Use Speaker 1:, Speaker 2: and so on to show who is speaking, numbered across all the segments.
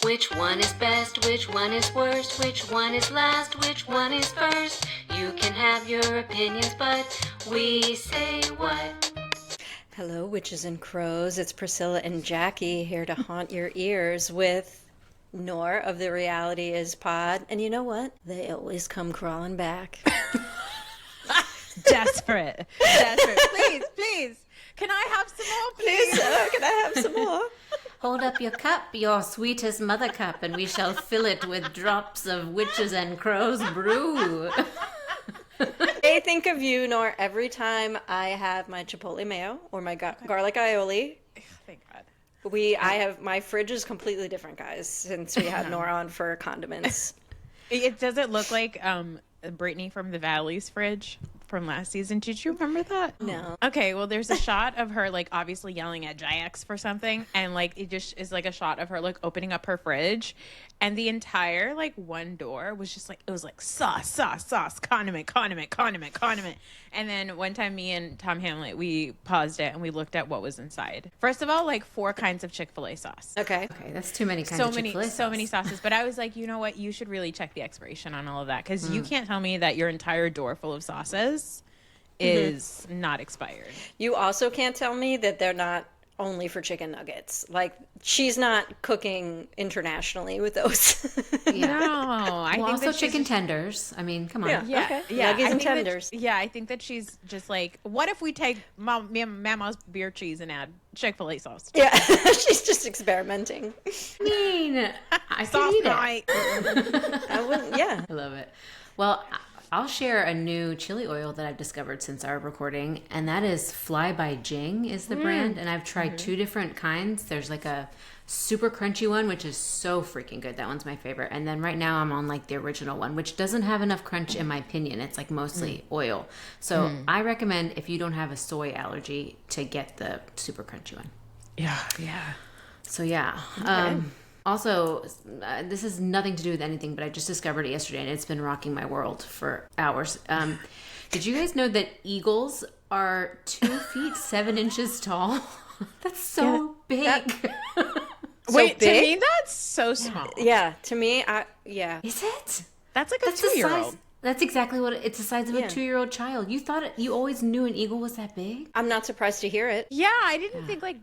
Speaker 1: Which one is best? Which one is worst? Which one is last? Which one is first? You can have your opinions, but we say what?
Speaker 2: Hello, witches and crows. It's Priscilla and Jackie here to haunt your ears with Noor of the Reality Is Pod. And you know what? They always come crawling back.
Speaker 3: Desperate. Please, please. Can I have some more, please?
Speaker 2: Can I have some more?
Speaker 1: Hold up your cup, your sweetest mother cup, and we shall fill it with drops of witches and crows brew.
Speaker 2: I think of you, Noor, every time I have my chipotle mayo or my garlic aioli.
Speaker 3: Thank God.
Speaker 2: My fridge is completely different, guys, since we had Noor on for condiments.
Speaker 3: Does it look like Brittany from the Valley's fridge from last season? Did you remember that?
Speaker 2: No.
Speaker 3: Okay, well, there's a shot of her like obviously yelling at Jax for something, and like it just is like a shot of her like opening up her fridge, and the entire like one door was just like, it was like sauce, condiment. And then one time me and Tom Hamlet, we paused it and we looked at what was inside. First of all, like 4 kinds of Chick-fil-A sauce.
Speaker 2: Okay,
Speaker 1: that's too many kinds of Chick-fil-A sauce.
Speaker 3: So many sauces. But I was like, you know what? You should really check the expiration on all of that, because you can't tell me that your entire door full of sauces is not expired.
Speaker 2: You also can't tell me that they're not only for chicken nuggets. Like, she's not cooking internationally with those.
Speaker 1: Yeah.
Speaker 3: No, I think
Speaker 1: also
Speaker 3: that
Speaker 1: chicken tenders. I mean, come on.
Speaker 3: Yeah,
Speaker 2: Okay.
Speaker 3: yeah.
Speaker 2: Nuggies and tenders.
Speaker 3: I think that she's just like, what if we take Mama's beer cheese and add Chick-fil-A sauce?
Speaker 2: Yeah, she's just experimenting.
Speaker 1: I mean, I
Speaker 3: Sauce
Speaker 1: can eat
Speaker 3: night.
Speaker 2: I wouldn't, yeah.
Speaker 1: I love it. Well, I'll share a new chili oil that I've discovered since our recording, and that is Fly by Jing is the brand, and I've tried 2 different kinds. There's like a super crunchy one, which is so freaking good. That one's my favorite. And then right now I'm on like the original one, which doesn't have enough crunch in my opinion. It's like mostly oil. So I recommend, if you don't have a soy allergy, to get the super crunchy one.
Speaker 3: Yeah.
Speaker 1: So yeah. Also, this has nothing to do with anything, but I just discovered it yesterday, and it's been rocking my world for hours. Did you guys know that eagles are 2 feet 7 inches tall? That's so big.
Speaker 3: Wait,
Speaker 2: big?
Speaker 3: to me that's so small.
Speaker 2: Yeah, to me, yeah.
Speaker 1: Is it?
Speaker 3: That's like a
Speaker 1: That's the
Speaker 3: 2-year-old.
Speaker 1: size. That's exactly what it's the size of
Speaker 2: Yeah.
Speaker 1: a 2-year-old child. You always knew an eagle was that big?
Speaker 2: I'm not surprised to hear it.
Speaker 3: Yeah, I didn't think like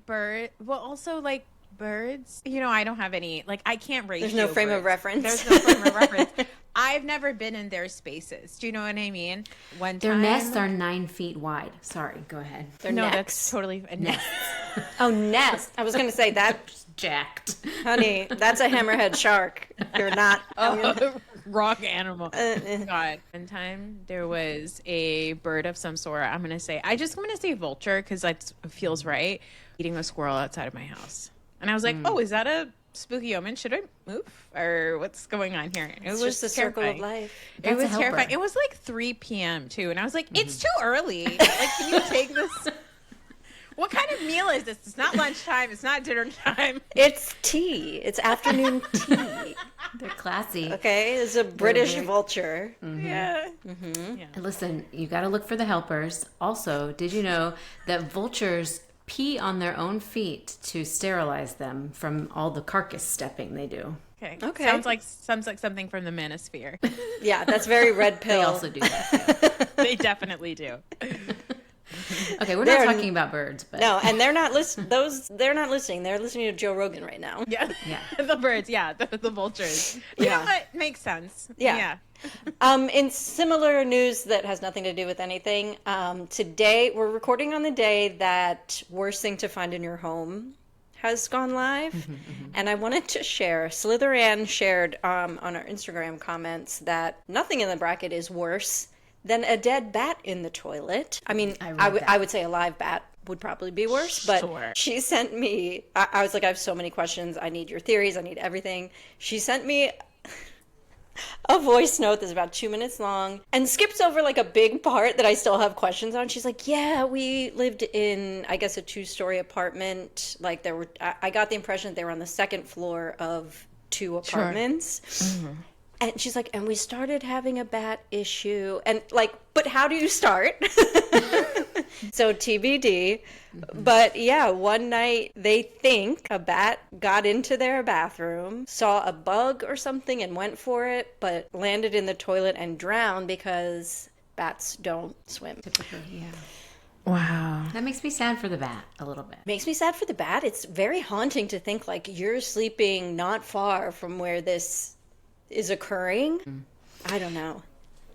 Speaker 3: also like birds. You know, I don't have any, like, I can't raise
Speaker 2: There's no frame of reference.
Speaker 3: There's no frame of reference. I've never been in their spaces. Do you know what I mean?
Speaker 1: Their nests are 9 feet wide. Sorry, go ahead.
Speaker 2: Their
Speaker 3: No,
Speaker 2: necks.
Speaker 3: that's totally a nest.
Speaker 2: Oh, nest. I was going to say that,
Speaker 1: Jacked.
Speaker 2: honey, that's a hammerhead shark. You're not.
Speaker 3: Rock animal. God. One time there was a bird of some sort. I'm going to say vulture, because that feels right, eating a squirrel outside of my house. And I was like, oh, is that a spooky omen? Should I move? Or what's going on here? It
Speaker 2: It's
Speaker 3: was
Speaker 2: just the circle of
Speaker 3: terrifying.
Speaker 2: life.
Speaker 3: It was
Speaker 1: That's a helper.
Speaker 3: terrifying. It was like 3 p.m. too. And I was like, it's too early. Like, can you take this? What kind of meal is this? It's not lunchtime. It's not dinner time.
Speaker 2: It's tea. It's afternoon tea.
Speaker 1: They're classy.
Speaker 2: Okay? It's a British vulture.
Speaker 3: Yeah.
Speaker 1: And listen, you got to look for the helpers. Also, did you know that vultures pee on their own feet to sterilize them from all the carcass stepping they do?
Speaker 3: Okay. Sounds like something from the Manosphere.
Speaker 2: Yeah, that's very red pill.
Speaker 1: They also do that.
Speaker 3: They definitely do.
Speaker 1: Okay, we're
Speaker 2: They're-
Speaker 1: not talking about birds, but
Speaker 2: No, and they're not listening. They're not listening. They're listening to Joe Rogan right now.
Speaker 3: Yeah.
Speaker 1: Yeah.
Speaker 3: The birds. Yeah. The vultures. You
Speaker 2: Yeah.
Speaker 3: know what? Makes sense.
Speaker 2: Yeah. In similar news that has nothing to do with anything, today we're recording on the day that Worst Thing to Find in Your Home has gone live, and I wanted to share. Slytherin shared on our Instagram comments that nothing in the bracket is worse than a dead bat in the toilet. I mean, I would say a live bat would probably be worse, but
Speaker 3: Sure.
Speaker 2: she sent me, I was like, I have so many questions. I need your theories. I need everything. She sent me a voice note that's about 2 minutes long and skips over like a big part that I still have questions on. She's like, yeah, we lived in, I guess, a 2-story apartment. Like I got the impression that they were on the second floor of 2 apartments. Sure. And she's like, and we started having a bat issue. And like, but how do you start? So TBD. But yeah, one night they think a bat got into their bathroom, saw a bug or something and went for it, but landed in the toilet and drowned because bats don't swim.
Speaker 1: Typically, yeah.
Speaker 3: Wow.
Speaker 1: That makes me sad for the bat a little bit.
Speaker 2: Makes me sad for the bat. It's very haunting to think like you're sleeping not far from where this is occurring. I don't know.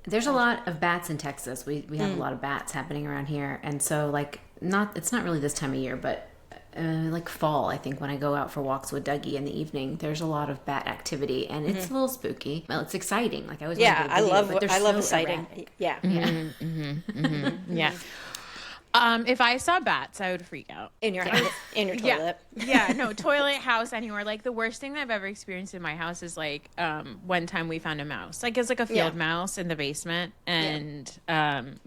Speaker 1: There's a lot of bats in Texas. We have a lot of bats happening around here, and so like it's not really this time of year, but like fall, I think when I go out for walks with Dougie in the evening, there's a lot of bat activity, and it's a little spooky. Well, it's exciting. Like I always
Speaker 2: Yeah,
Speaker 1: want to get a video, but they're
Speaker 2: I love
Speaker 1: so
Speaker 2: exciting.
Speaker 1: erratic.
Speaker 2: Yeah.
Speaker 3: Yeah. If I saw bats, I would freak out.
Speaker 2: In your house, in your toilet.
Speaker 3: Yeah, no, toilet, house, anywhere. Like the worst thing that I've ever experienced in my house is like one time we found a mouse. Like it's like a field mouse in the basement, and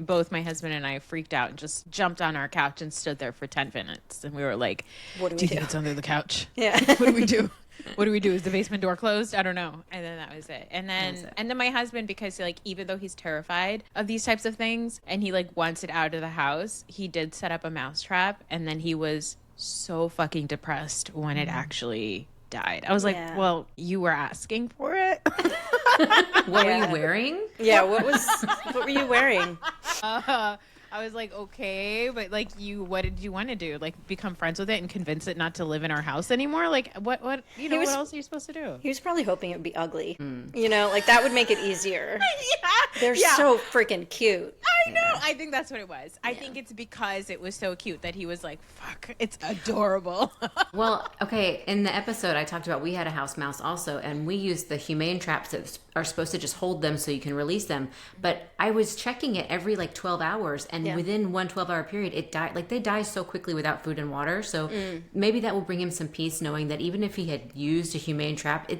Speaker 3: both my husband and I freaked out and just jumped on our couch and stood there for 10 minutes. And we were like,
Speaker 2: What do we
Speaker 3: you
Speaker 2: do?
Speaker 3: think it's under the couch?
Speaker 2: Yeah.
Speaker 3: What do we do? What do we do? Is the basement door closed? I don't know. And then that was it. And then my husband, because like even though he's terrified of these types of things and he like wants it out of the house, he did set up a mouse trap, and then he was so fucking depressed when it actually died. I was like, well, you were asking for it.
Speaker 1: What were you wearing?
Speaker 2: Yeah, what were you wearing?
Speaker 3: I was like, okay, but like what did you want to do? Like become friends with it and convince it not to live in our house anymore? Like what what else are you supposed to do?
Speaker 2: He was probably hoping it would be ugly. You know, like that would make it easier.
Speaker 3: Yeah.
Speaker 2: They're so freaking cute.
Speaker 3: I know. I think that's what it was. I think it's because it was so cute that he was like, fuck, it's adorable.
Speaker 1: Well, okay, in the episode I talked about we had a house mouse also, and we used the humane traps that are supposed to just hold them so you can release them. But I was checking it every like 12 hours, and within one 12-hour period, it died. Like they die so quickly without food and water. So maybe that will bring him some peace, knowing that even if he had used a humane trap,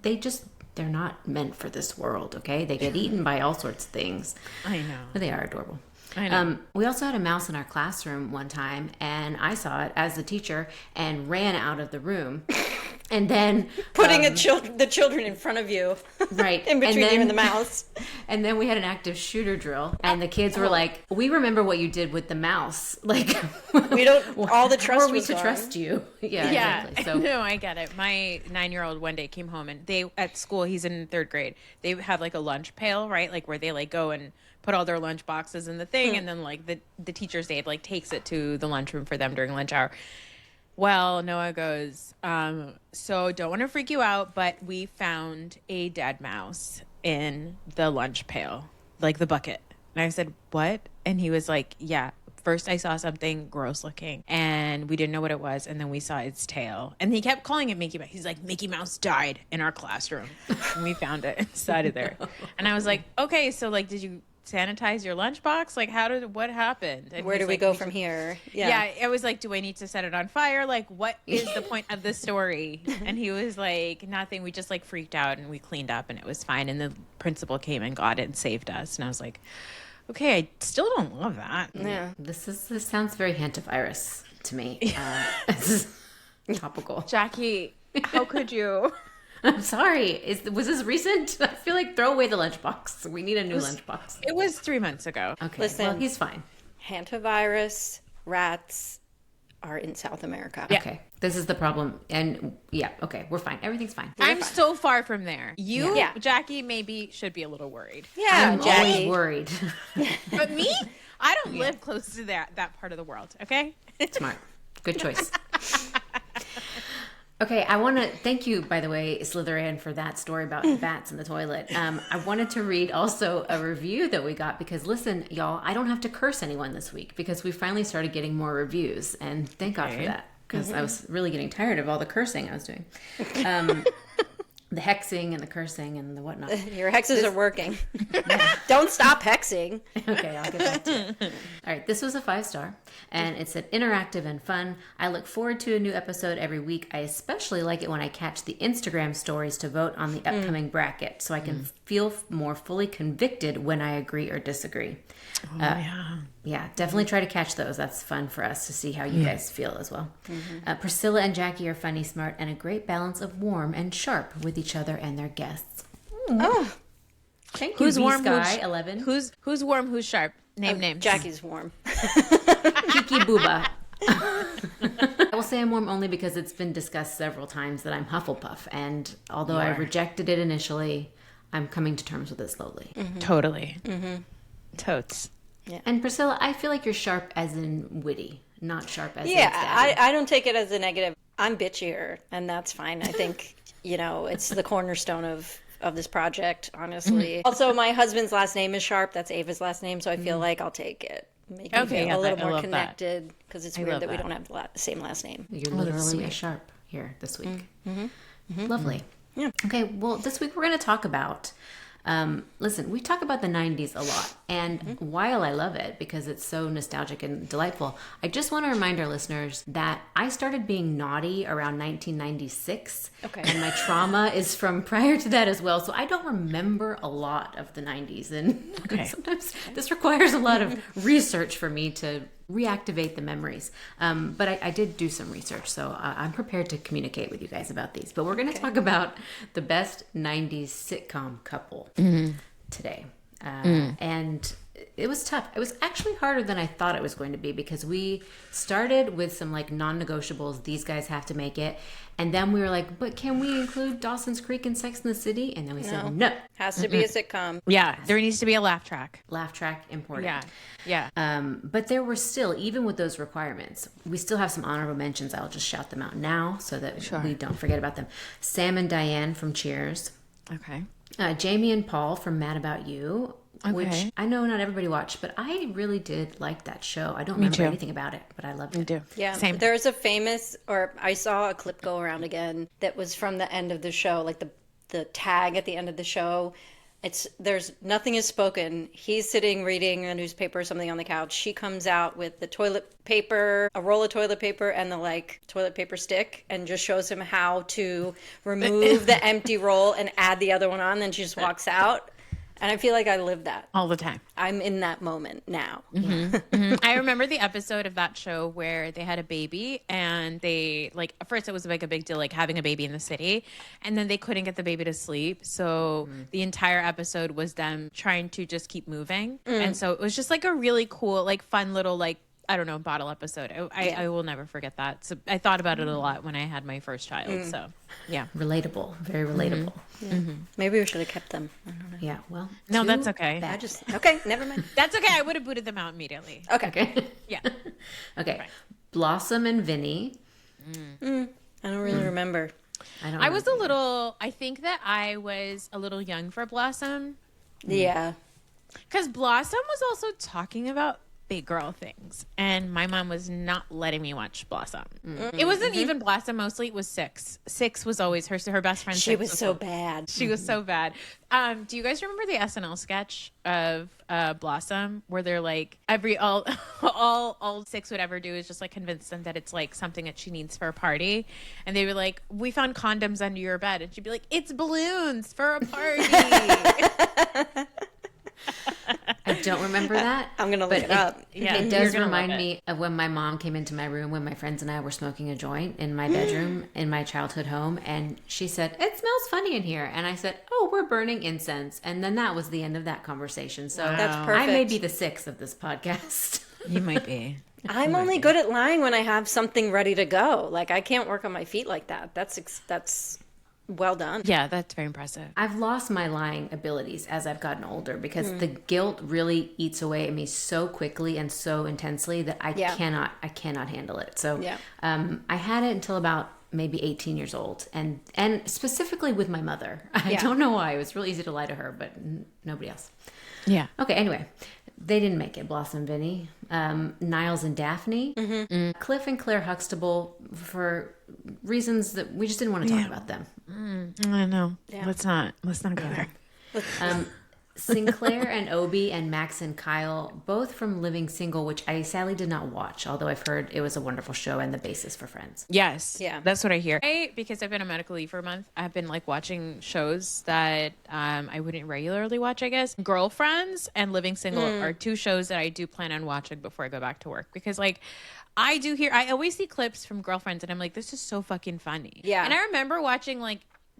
Speaker 1: they're not meant for this world. Okay, they get eaten by all sorts of things.
Speaker 3: I know.
Speaker 1: But they are adorable.
Speaker 3: I know.
Speaker 1: We also had a mouse in our classroom one time, and I saw it as the teacher and ran out of the room. And then
Speaker 2: Putting the children in front of you.
Speaker 1: Right.
Speaker 2: In between you and the mouse.
Speaker 1: And then we had an active shooter drill, and the kids were like, we remember what you did with the mouse. Like,
Speaker 2: We don't, all the trust
Speaker 1: how are we
Speaker 2: was
Speaker 1: to
Speaker 2: gone.
Speaker 1: trust you? Yeah,
Speaker 3: Yeah,
Speaker 1: exactly. So
Speaker 3: no, I get it. My 9-year-old one day came home, and they at school, he's in 3rd grade. They have like a lunch pail, right? Like where they like go and put all their lunch boxes in the thing, and then like the teacher's aide like takes it to the lunchroom for them during lunch hour. Well, Noah goes, so don't want to freak you out, but we found a dead mouse in the lunch pail, like the bucket. And I said, what? And he was like, yeah, first I saw something gross looking and we didn't know what it was. And then we saw its tail. And he kept calling it Mickey Mouse. He's like, Mickey Mouse died in our classroom. And we found it inside of there. And I was like, okay, so like, did you sanitize your lunchbox? Like, what happened? And
Speaker 2: Where
Speaker 3: he's
Speaker 2: do we
Speaker 3: like,
Speaker 2: go from here?
Speaker 3: Yeah, it was like, do I need to set it on fire? Like, what is the point of the story? And he was like, nothing. We just like freaked out and we cleaned up and it was fine. And the principal came and got it and saved us. And I was like, okay, I still don't love that.
Speaker 2: Yeah.
Speaker 1: this sounds very hantavirus to me. This is topical.
Speaker 3: Jackie, how could you?
Speaker 1: I'm sorry. Was this recent? I feel like throw away the lunchbox. We need a new lunchbox.
Speaker 3: It was 3 months ago.
Speaker 1: Okay.
Speaker 2: Listen.
Speaker 1: Well, he's fine.
Speaker 2: Hantavirus rats are in South America.
Speaker 3: Yeah.
Speaker 1: Okay. This is the problem. And yeah, okay, we're fine. Everything's fine.
Speaker 3: I'm so far from there. You,
Speaker 2: Yeah.
Speaker 3: Jackie, maybe should be a little worried.
Speaker 2: Yeah,
Speaker 1: I'm always
Speaker 2: Jackie.
Speaker 1: worried.
Speaker 3: But me, I don't live close to that part of the world, okay?
Speaker 1: Smart. Good choice. Okay, I want to thank you, by the way, Slytherin, for that story about bats in the toilet. I wanted to read also a review that we got because, listen, y'all, I don't have to curse anyone this week because we finally started getting more reviews, and thank God for that because I was really getting tired of all the cursing I was doing. The hexing and the cursing and the whatnot.
Speaker 2: Your hexes are working. Don't stop hexing.
Speaker 1: Okay, I'll get back to it. All right, this was a 5-star, and it said interactive and fun. I look forward to a new episode every week. I especially like it when I catch the Instagram stories to vote on the upcoming bracket, so I can feel more fully convicted when I agree or disagree. Yeah, definitely try to catch those. That's fun for us to see how you guys feel as well. Priscilla and Jackie are funny, smart, and a great balance of warm and sharp with each other and their guests.
Speaker 2: Oh,
Speaker 1: Thank you,
Speaker 3: Who's warm?
Speaker 1: Sky 11.
Speaker 3: Who's warm? Who's sharp? Name names.
Speaker 2: Jackie's warm.
Speaker 1: Kiki Booba. I will say I'm warm only because it's been discussed several times that I'm Hufflepuff. And although I rejected it initially, I'm coming to terms with it slowly.
Speaker 3: Mm-hmm. Totally. Mm-hmm. Totes.
Speaker 1: Yeah. And Priscilla, I feel like you're sharp as in witty, not sharp as in
Speaker 2: Yeah,
Speaker 1: savvy.
Speaker 2: I don't take it as a negative. I'm bitchier, and that's fine. I think, it's the cornerstone of this project, honestly. Also, my husband's last name is Sharp. That's Ava's last name, so I feel like I'll take it. Make me feel a little more connected, because it's weird that we don't have the same last name.
Speaker 1: You're literally a sharp here this week. Lovely. Yeah. Okay, well, this week we're going to talk about, listen, we talk about the 90s a lot. And while I love it because it's so nostalgic and delightful, I just want to remind our listeners that I started being naughty around 1996.
Speaker 2: Okay.
Speaker 1: And my trauma is from prior to that as well. So I don't remember a lot of the 90s. And sometimes this requires a lot of research for me to reactivate the memories. But I did do some research, so I'm prepared to communicate with you guys about these. But we're going to talk about the best 90s sitcom couple today. And it was tough. It was actually harder than I thought it was going to be because we started with some like non-negotiables. These guys have to make it. And then we were like, but can we include Dawson's Creek and Sex and the City? And then we said, no.
Speaker 2: Has to be a sitcom.
Speaker 3: Yeah, there needs to be a laugh track.
Speaker 1: Laugh track important.
Speaker 3: Yeah.
Speaker 1: But there were still, even with those requirements, we still have some honorable mentions. I'll just shout them out now so that we don't forget about them. Sam and Diane from Cheers.
Speaker 3: Okay.
Speaker 1: Jamie and Paul from Mad About You. Which I know not everybody watched, but I really did like that show. I don't remember anything about it, but I loved it.
Speaker 3: Me too.
Speaker 2: Yeah,
Speaker 3: Same.
Speaker 2: There's a famous, or I saw a clip go around again that was from the end of the show, like the tag at the end of the show. There's nothing is spoken. He's sitting reading a newspaper or something on the couch. She comes out with the toilet paper, a roll of toilet paper, and the toilet paper stick, and just shows him how to remove the empty roll and add the other one on. Then she just walks out. And I feel like I live that
Speaker 3: all the time.
Speaker 2: I'm in that moment now.
Speaker 3: I remember the episode of that show where they had a baby and they at first it was like a big deal, like having a baby in the city, and then they couldn't get the baby to sleep. So the entire episode was them trying to just keep moving. And so it was just like a really cool, fun little, I don't know, bottle episode. I will never forget that. So I thought about it a lot when I had my first child. So yeah.
Speaker 1: Relatable. Very relatable.
Speaker 2: Maybe we should have kept them. I don't know.
Speaker 1: Yeah, well.
Speaker 3: No, that's okay.
Speaker 2: Okay, never mind.
Speaker 3: That's okay. I would have booted them out immediately.
Speaker 2: Okay.
Speaker 3: Yeah.
Speaker 1: Okay. Right. Blossom and Vinny.
Speaker 2: I don't really remember.
Speaker 3: I think that I was a little young for Blossom.
Speaker 2: Yeah.
Speaker 3: Because Blossom was also talking about big girl things, and my mom was not letting me watch Blossom. It wasn't even Blossom, mostly it was Six was always her best friend.
Speaker 2: She was so bad.
Speaker 3: She was so bad. Do you guys remember the SNL sketch of Blossom where they're like all Six would ever do is just convince them that it's something that she needs for a party, and they were like, we found condoms under your bed, and she'd be like, it's balloons for a party.
Speaker 1: I don't remember that.
Speaker 2: I'm going to look it up.
Speaker 1: It does remind me of when my mom came into my room when my friends and I were smoking a joint in my bedroom in my childhood home. And she said, it smells funny in here. And I said, oh, we're burning incense. And then that was the end of that conversation. So
Speaker 2: That's perfect.
Speaker 1: I may be the Six of this podcast.
Speaker 3: You might be.
Speaker 2: I'm only good at lying when I have something ready to go. I can't work on my feet like that. That's well done.
Speaker 3: Yeah, that's very impressive.
Speaker 1: I've lost my lying abilities as I've gotten older because the guilt really eats away at me so quickly and so intensely that I cannot handle it. So I had it until about maybe 18 years old, and specifically with my mother. I don't know why. It was really easy to lie to her, but nobody else.
Speaker 3: Yeah.
Speaker 1: Okay, anyway. They didn't make it, Blossom and Vinny. Niles and Daphne. Cliff and Claire Huxtable, for reasons that we just didn't want to talk about them.
Speaker 3: I know. Yeah. Let's not go there.
Speaker 1: Sinclair and Obie and Max and Kyle, both from Living Single, which I sadly did not watch, although I've heard it was a wonderful show and the basis for Friends.
Speaker 3: Yes.
Speaker 2: Yeah.
Speaker 3: That's what I hear. Because I've been on medical leave for a month, I've been watching shows that I wouldn't regularly watch, I guess. Girlfriends and Living Single are two shows that I do plan on watching before I go back to work. Because I always see clips from Girlfriends and I'm like, this is so fucking funny.
Speaker 2: Yeah.
Speaker 3: And I remember watching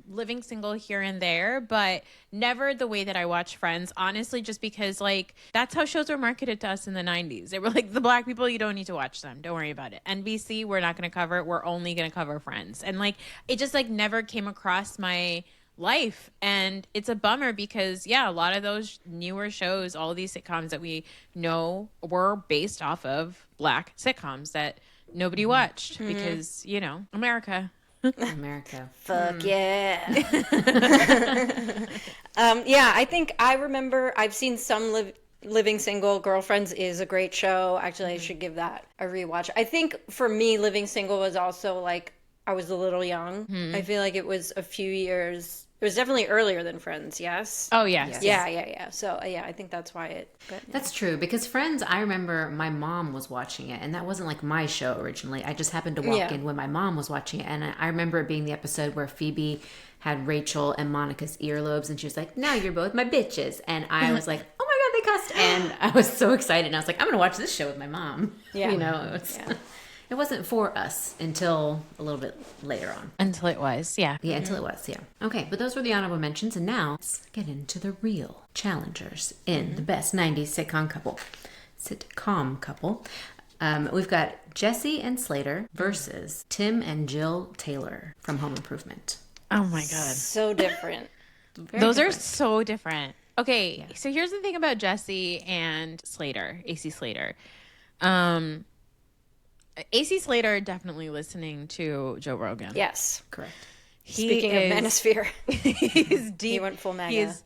Speaker 3: Living Single here and there, but never the way that I watch Friends, honestly, just because like that's how shows were marketed to us in the 90s. They were like, the black people, you don't need to watch them, don't worry about it. NBC, we're not going to cover it, we're only going to cover Friends. And like it just like never came across my life, and it's a bummer because a lot of those newer shows, all of these sitcoms that we know, were based off of black sitcoms that nobody watched because America.
Speaker 1: America.
Speaker 2: Fuck yeah. I think I remember I've seen some Living Single. Girlfriends is a great show. Actually, I should give that a rewatch. I think for me, Living Single was also like I was a little young. I feel like it was a few years. It was definitely earlier than Friends, yes?
Speaker 3: Oh, yes.
Speaker 2: Yeah. So, I think that's why it... But,
Speaker 1: That's true, because Friends, I remember my mom was watching it, and that wasn't like my show originally. I just happened to walk in when my mom was watching it, and I remember it being the episode where Phoebe had Rachel and Monica's earlobes, and she was like, now you're both my bitches. And I was like, oh my God, they cussed. And I was so excited, and I was like, I'm going to watch this show with my mom.
Speaker 2: Yeah.
Speaker 1: It wasn't for us until a little bit later on.
Speaker 3: Until it was, yeah.
Speaker 1: Yeah, until it was, yeah. Okay, but those were the honorable mentions, and now let's get into the real challengers in the best 90s sitcom couple. We've got Jesse and Slater versus Tim and Jill Taylor from Home Improvement.
Speaker 3: Oh my God.
Speaker 2: so different.
Speaker 3: Those are so different. Okay, so here's the thing about Jesse and Slater, AC Slater. AC Slater definitely listening to Joe Rogan.
Speaker 2: Yes.
Speaker 1: Correct.
Speaker 2: Speaking of Manosphere.
Speaker 3: He's deep.
Speaker 2: He went full MAGA.
Speaker 3: He's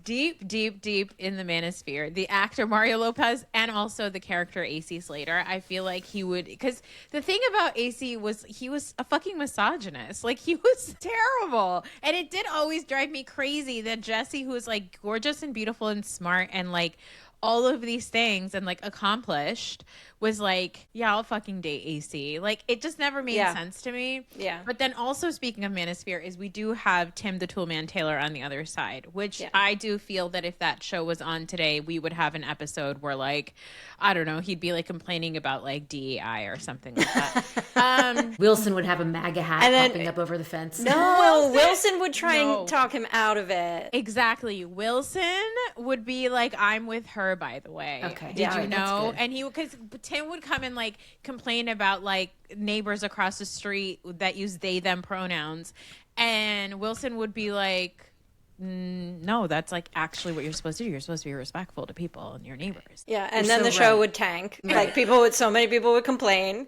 Speaker 3: deep in the Manosphere. The actor Mario Lopez and also the character AC Slater. I feel like he would, because the thing about AC was he was a fucking misogynist. Like he was terrible. And it did always drive me crazy that Jesse, who was like gorgeous and beautiful and smart and like all of these things and like accomplished, was like, yeah, I'll fucking date AC. Like it just never made sense to me.
Speaker 2: Yeah.
Speaker 3: But then also speaking of Manosphere is we do have Tim the Toolman Taylor on the other side, which I do feel that if that show was on today, we would have an episode where like, I don't know, he'd be like complaining about like DEI or something like that.
Speaker 1: Wilson would have a MAGA hat popping up over the fence.
Speaker 2: No, Wilson would try and talk him out of it.
Speaker 3: Exactly. Wilson would be like, I'm with her, by the way.
Speaker 1: Okay.
Speaker 3: Did you
Speaker 1: that's
Speaker 3: know?
Speaker 1: good.
Speaker 3: And because Tim would come and like complain about like neighbors across the street that use they them pronouns, and Wilson would be like, no, that's like actually what you're supposed to do. You're supposed to be respectful to people and your neighbors.
Speaker 2: Yeah, and then the show would tank. Like so many people would complain.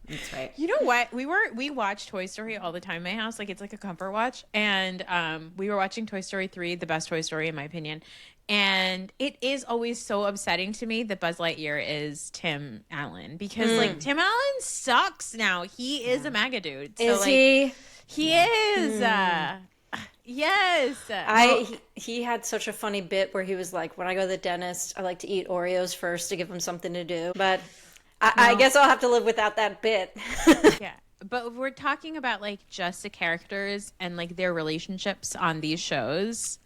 Speaker 1: That's right.
Speaker 3: You know what? We watch Toy Story all the time in my house. Like it's like a comfort watch. And we were watching Toy Story 3, the best Toy Story in my opinion. And it is always so upsetting to me that Buzz Lightyear is Tim Allen, because like Tim Allen sucks now. He is a MAGA dude. So,
Speaker 2: Is
Speaker 3: like,
Speaker 2: he?
Speaker 3: He is. Yes.
Speaker 2: He had such a funny bit where he was like, when I go to the dentist, I like to eat Oreos first to give him something to do. But I guess I'll have to live without that bit.
Speaker 3: Yeah. But if we're talking about like just the characters and like their relationships on these shows,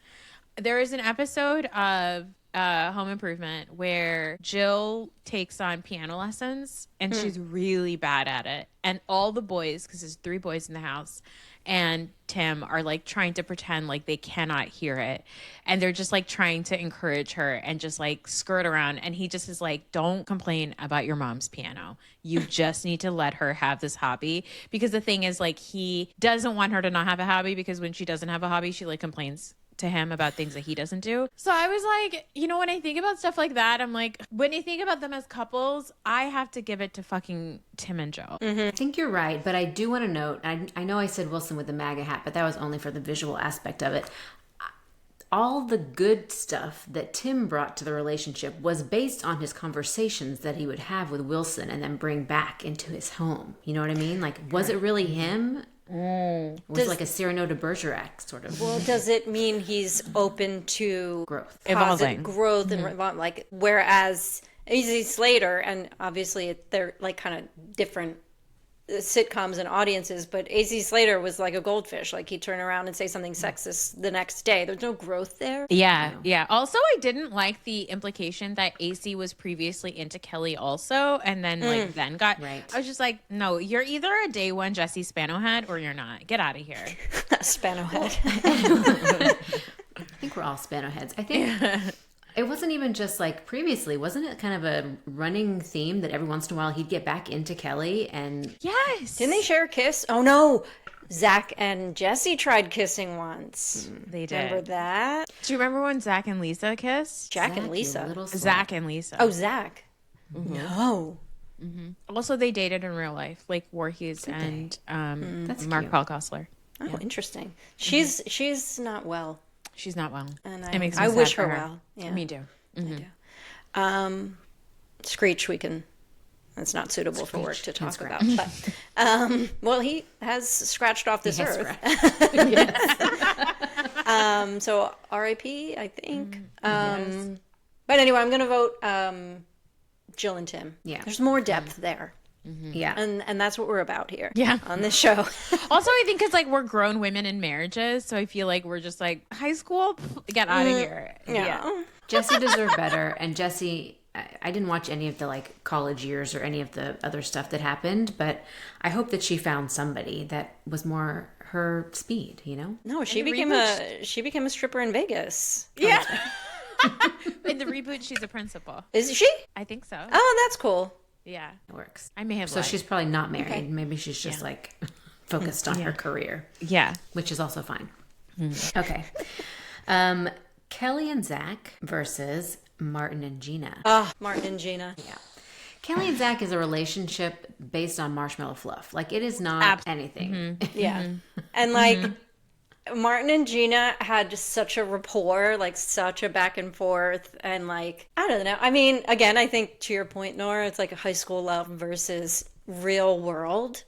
Speaker 3: there is an episode of Home Improvement where Jill takes on piano lessons and she's really bad at it. And all the boys, because there's 3 boys in the house, and Tim are like trying to pretend like they cannot hear it. And they're just like trying to encourage her and just like skirt around. And he just is like, don't complain about your mom's piano. You just need to let her have this hobby. Because the thing is like, he doesn't want her to not have a hobby, because when she doesn't have a hobby, she like complains to him about things that he doesn't do. So I was like, you know, when I think about stuff like that, I'm like, when I think about them as couples, I have to give it to fucking Tim and Joe.
Speaker 1: I think you're right, but I do want to note, I know I said Wilson with the MAGA hat, but that was only for the visual aspect of it. All the good stuff that Tim brought to the relationship was based on his conversations that he would have with Wilson and then bring back into his home. You know what I mean? Like, was it really him? Was it like a Cyrano de Bergerac sort of?
Speaker 2: Well, does it mean he's open to
Speaker 1: growth,
Speaker 3: evolving,
Speaker 2: growth, and like, whereas Easy Slater, and obviously they're like kind of different sitcoms and audiences, but AC Slater was like a goldfish. Like he'd turn around and say something sexist the next day. There's no growth there.
Speaker 3: Yeah, yeah. Also, I didn't like the implication that AC was previously into Kelly also, and then then got.
Speaker 1: Right.
Speaker 3: I was just like, no, you're either a day one Jesse Spano head or you're not. Get out of here.
Speaker 2: Spano head.
Speaker 1: I think we're all Spano heads. I think it wasn't even just like previously. Wasn't it kind of a running theme that every once in a while he'd get back into Kelly and
Speaker 3: Yes.
Speaker 2: Didn't they share a kiss? Oh no. Zach and Jesse tried kissing once.
Speaker 3: They did.
Speaker 2: Remember that?
Speaker 3: Do you remember when Zach and Lisa kissed?
Speaker 2: Jack
Speaker 1: Zach,
Speaker 2: and
Speaker 1: you
Speaker 2: Lisa.
Speaker 1: little slut.
Speaker 3: Zach and Lisa.
Speaker 2: Oh, Zach. No.
Speaker 3: Also, they dated in real life, like Voorhees and
Speaker 1: That's
Speaker 3: Mark
Speaker 1: cute.
Speaker 3: Paul Gosselaar.
Speaker 2: Oh, interesting. She's not well.
Speaker 3: She's not well.
Speaker 2: And
Speaker 3: It makes me
Speaker 2: I
Speaker 3: sad
Speaker 2: wish
Speaker 3: for
Speaker 2: her well. Yeah.
Speaker 3: Me too.
Speaker 2: Screech, that's not suitable for work to talk
Speaker 1: scratch.
Speaker 2: about. But well, he has scratched off this
Speaker 1: He has
Speaker 2: earth.
Speaker 1: scratched.
Speaker 2: So R.I.P. I think. But anyway, I'm gonna vote Jill and Tim.
Speaker 1: Yeah.
Speaker 2: There's more depth there,
Speaker 1: Yeah.
Speaker 2: and that's what we're about here.
Speaker 3: Yeah.
Speaker 2: On this show.
Speaker 3: Also, I think because like we're grown women in marriages, so I feel like we're just like high school. Get out of here.
Speaker 2: Yeah.
Speaker 1: Jesse deserved better, and Jesse, I didn't watch any of the like college years or any of the other stuff that happened, but I hope that she found somebody that was more her speed, you know?
Speaker 2: No, she
Speaker 3: And the
Speaker 2: became
Speaker 3: reboot-
Speaker 2: a stripper in Vegas.
Speaker 3: Yeah. In the reboot, she's a principal.
Speaker 2: Is she?
Speaker 3: I think so.
Speaker 2: Oh, that's cool.
Speaker 3: Yeah.
Speaker 1: It works.
Speaker 3: I may have.
Speaker 1: So
Speaker 3: lied.
Speaker 1: she's probably not married.
Speaker 2: Okay.
Speaker 1: Maybe she's just like focused on her career,
Speaker 3: Yeah.
Speaker 1: which is also fine. Okay. Kelly and Zach versus Martin and Gina.
Speaker 2: Martin and Gina.
Speaker 1: Yeah. Kelly and Zach is a relationship based on marshmallow fluff. Like it is not anything.
Speaker 2: Yeah. And like Martin and Gina had just such a rapport, like such a back and forth. And like, I don't know. I mean, again, I think to your point, Nora, it's like a high school love versus real world.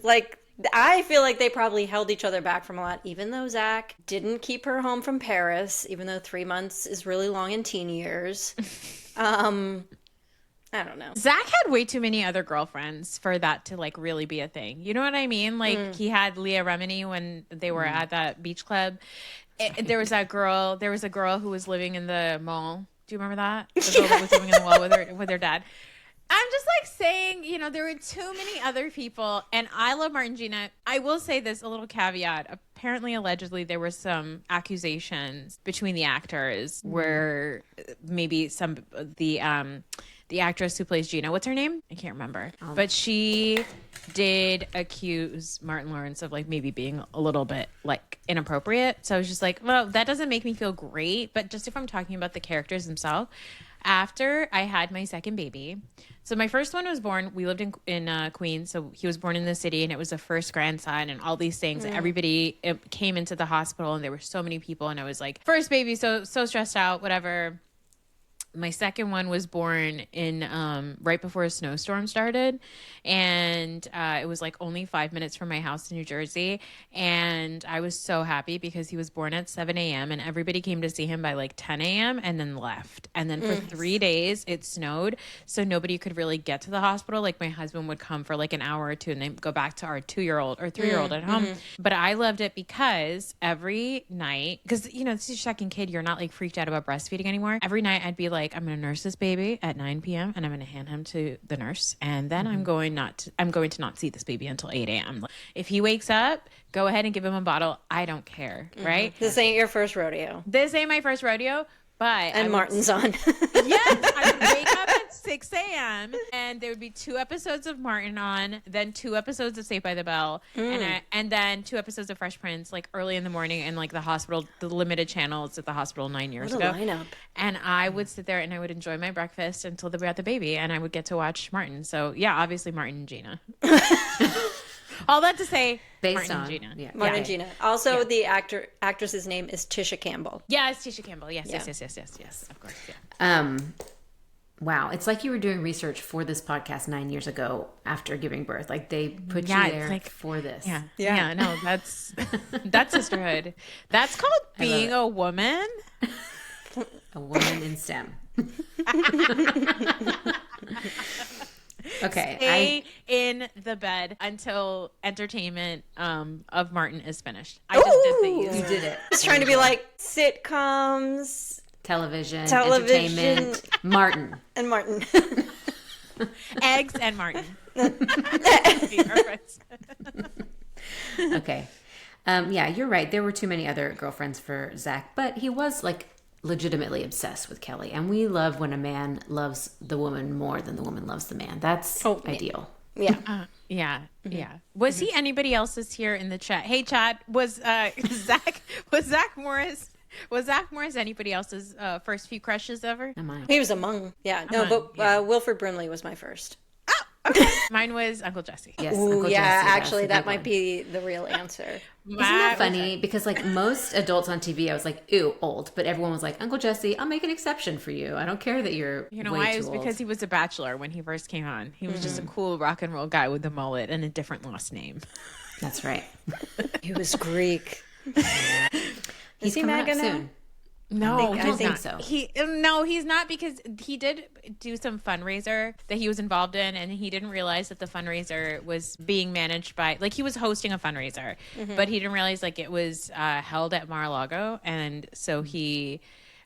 Speaker 2: Like, I feel like they probably held each other back from a lot, even though Zach didn't keep her home from Paris, even though 3 months is really long in teen years. I don't know.
Speaker 3: Zach had way too many other girlfriends for that to like really be a thing. You know what I mean? Like he had Leah Remini when they were at that beach club. There was that girl. There was a girl who was living in the mall. Do you remember that? The girl that was living in the mall with her dad. I'm just like saying, you know, there were too many other people, and I love Martin Gina. I will say this, a little caveat. Apparently, allegedly, there were some accusations between the actors where maybe the actress who plays Gina, what's her name? I can't remember, but she did accuse Martin Lawrence of like maybe being a little bit like inappropriate. So I was just like, well, that doesn't make me feel great. But just if I'm talking about the characters themselves. After I had my second baby, so my first one was born, we lived in Queens, so he was born in the city, and it was the first grandson and all these things. And everybody came into the hospital, and there were so many people, and I was like, first baby, so stressed out, whatever. My second one was born in right before a snowstorm started, and it was like only 5 minutes from my house in New Jersey, and I was so happy because he was born at 7 a.m. and everybody came to see him by like 10 a.m. and then left. And then for 3 days it snowed, so nobody could really get to the hospital. Like my husband would come for like an hour or two and then go back to our 2-year-old or 3-year-old at home. But I loved it because every night, because you know, this is your second kid, you're not like freaked out about breastfeeding anymore. Every night I'd be like, I'm going to nurse this baby at 9 p.m. and I'm going to hand him to the nurse. And then I'm going to not see this baby until 8 a.m. If he wakes up, go ahead and give him a bottle. I don't care. Right.
Speaker 2: This ain't your first rodeo.
Speaker 3: This ain't my first rodeo, but
Speaker 2: And Martin's on.
Speaker 3: yes, I would wake up at 6 a.m. and there would be 2 episodes of Martin on, then 2 episodes of Saved by the Bell, and then 2 episodes of Fresh Prince, like early in the morning, and like the limited channels at the hospital 9 years
Speaker 2: What a
Speaker 3: ago.
Speaker 2: lineup.
Speaker 3: And I would sit there and I would enjoy my breakfast until they brought the baby, and I would get to watch Martin. So yeah, obviously Martin and Gina. All that to say,
Speaker 1: Based
Speaker 3: Martin
Speaker 1: on
Speaker 3: and Gina.
Speaker 1: yeah.
Speaker 2: Martin and Gina. Also, the actress's name is Tisha Campbell.
Speaker 3: Yeah, it's Tisha Campbell. Yes,
Speaker 2: Yeah.
Speaker 3: yes. Of course. Yeah.
Speaker 1: Wow, it's like you were doing research for this podcast 9 years ago after giving birth. Like they put
Speaker 3: Yeah,
Speaker 1: you
Speaker 3: it's
Speaker 1: there
Speaker 3: like-
Speaker 1: for this.
Speaker 3: Yeah. No, that's sisterhood. That's called being a woman.
Speaker 1: A woman in STEM. Okay,
Speaker 3: Stay in the bed until entertainment of Martin is finished. I just did the
Speaker 2: Ooh.
Speaker 3: easy.
Speaker 1: you did it.
Speaker 2: I was trying to be like sitcoms,
Speaker 1: Television,
Speaker 2: Television.
Speaker 1: entertainment, Martin.
Speaker 2: and Martin.
Speaker 3: Eggs and Martin.
Speaker 1: Okay. Yeah, you're right. There were too many other girlfriends for Zach, but he was like legitimately obsessed with Kelly. And we love when a man loves the woman more than the woman loves the man. That's ideal.
Speaker 2: Yeah.
Speaker 3: Yeah. Was he anybody else's here in the chat? Hey, chat. Was Zach Morris? Was Zach Morris anybody else's first few crushes ever?
Speaker 1: Am I?
Speaker 2: He was among. Yeah. No, but Wilford Brimley was my first.
Speaker 3: Okay. Mine was Uncle Jesse.
Speaker 1: Yes.
Speaker 2: Ooh,
Speaker 1: Uncle
Speaker 2: yeah,
Speaker 1: Jesse,
Speaker 2: actually,
Speaker 1: that's a
Speaker 2: that
Speaker 1: big
Speaker 2: might
Speaker 1: one.
Speaker 2: be the real answer.
Speaker 1: Isn't that funny? Because like most adults on TV, I was like, ew, old. But everyone was like, Uncle Jesse, I'll make an exception for you. I don't care that you're
Speaker 3: You know
Speaker 1: way
Speaker 3: why? It
Speaker 1: too
Speaker 3: was
Speaker 1: old.
Speaker 3: because he was a bachelor when he first came on. He was just a cool rock and roll guy with a mullet and a different last name.
Speaker 1: That's right.
Speaker 2: He was Greek.
Speaker 1: He's
Speaker 2: he
Speaker 1: coming
Speaker 2: MAGA
Speaker 1: up
Speaker 2: now?
Speaker 1: soon.
Speaker 3: No,
Speaker 1: I
Speaker 3: he's
Speaker 1: think
Speaker 3: not.
Speaker 1: so.
Speaker 3: He's not, because he did do some fundraiser that he was involved in, and he didn't realize that the fundraiser was being managed by, like, he was hosting a fundraiser, but he didn't realize like it was held at Mar-a-Lago, and so he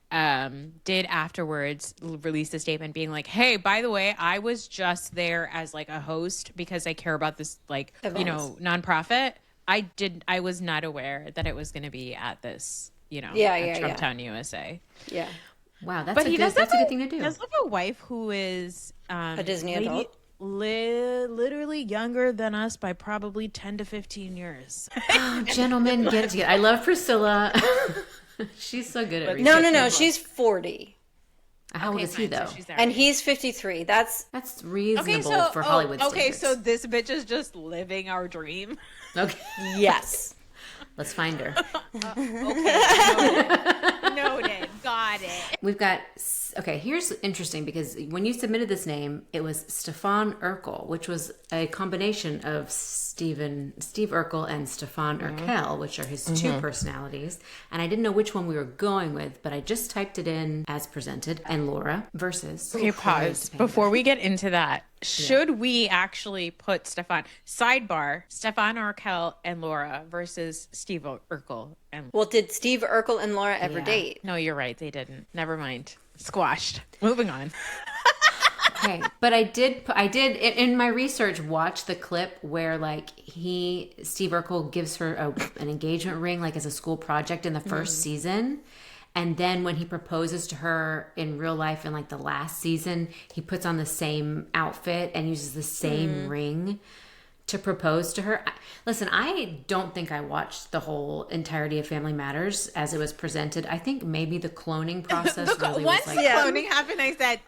Speaker 3: did afterwards release a statement being like, hey, by the way, I was just there as like a host because I care about this, like, nonprofit. I was not aware that it was going to be at this, at Trumptown, USA.
Speaker 2: Yeah.
Speaker 1: Wow, that's
Speaker 3: But
Speaker 1: a
Speaker 3: he
Speaker 1: good thing to do.
Speaker 3: He does have a wife who is
Speaker 2: A Disney adult?
Speaker 3: literally younger than us by probably 10 to 15 years.
Speaker 1: Oh, gentlemen, get it together. I love Priscilla. She's so good at
Speaker 2: No.
Speaker 1: researching.
Speaker 2: She's 40.
Speaker 1: How old is he,
Speaker 3: fine,
Speaker 1: though?
Speaker 3: so she's there.
Speaker 2: And he's 53. That's
Speaker 1: That's reasonable for Hollywood
Speaker 3: okay,
Speaker 1: standards.
Speaker 3: so this bitch is just living our dream.
Speaker 1: Okay,
Speaker 2: yes.
Speaker 1: let's find her.
Speaker 3: Noted. Got it.
Speaker 1: We've got, okay, here's interesting because when you submitted this name, it was Stefan Urkel, which was a combination of Steve Urkel and Stefan Urkel, which are his two personalities. And I didn't know which one we were going with, but I just typed it in as presented. And Laura versus.
Speaker 3: Okay, pause. Before we get into that, should we actually put Stefan Urkel and Laura versus Steve Urkel and
Speaker 2: Well, did Steve Urkel and Laura ever date?
Speaker 3: No, you're right. They didn't. Never mind. Squashed. Moving on.
Speaker 1: Okay, but I did in my research watch the clip where like Steve Urkel gives her an engagement ring like as a school project in the first season, and then when he proposes to her in real life in like the last season, he puts on the same outfit and uses the same ring to propose to her. Listen, I don't think I watched the whole entirety of Family Matters as it was presented. I think maybe the cloning process really
Speaker 3: Once
Speaker 1: was
Speaker 3: the
Speaker 1: like
Speaker 3: cloning happened, I said,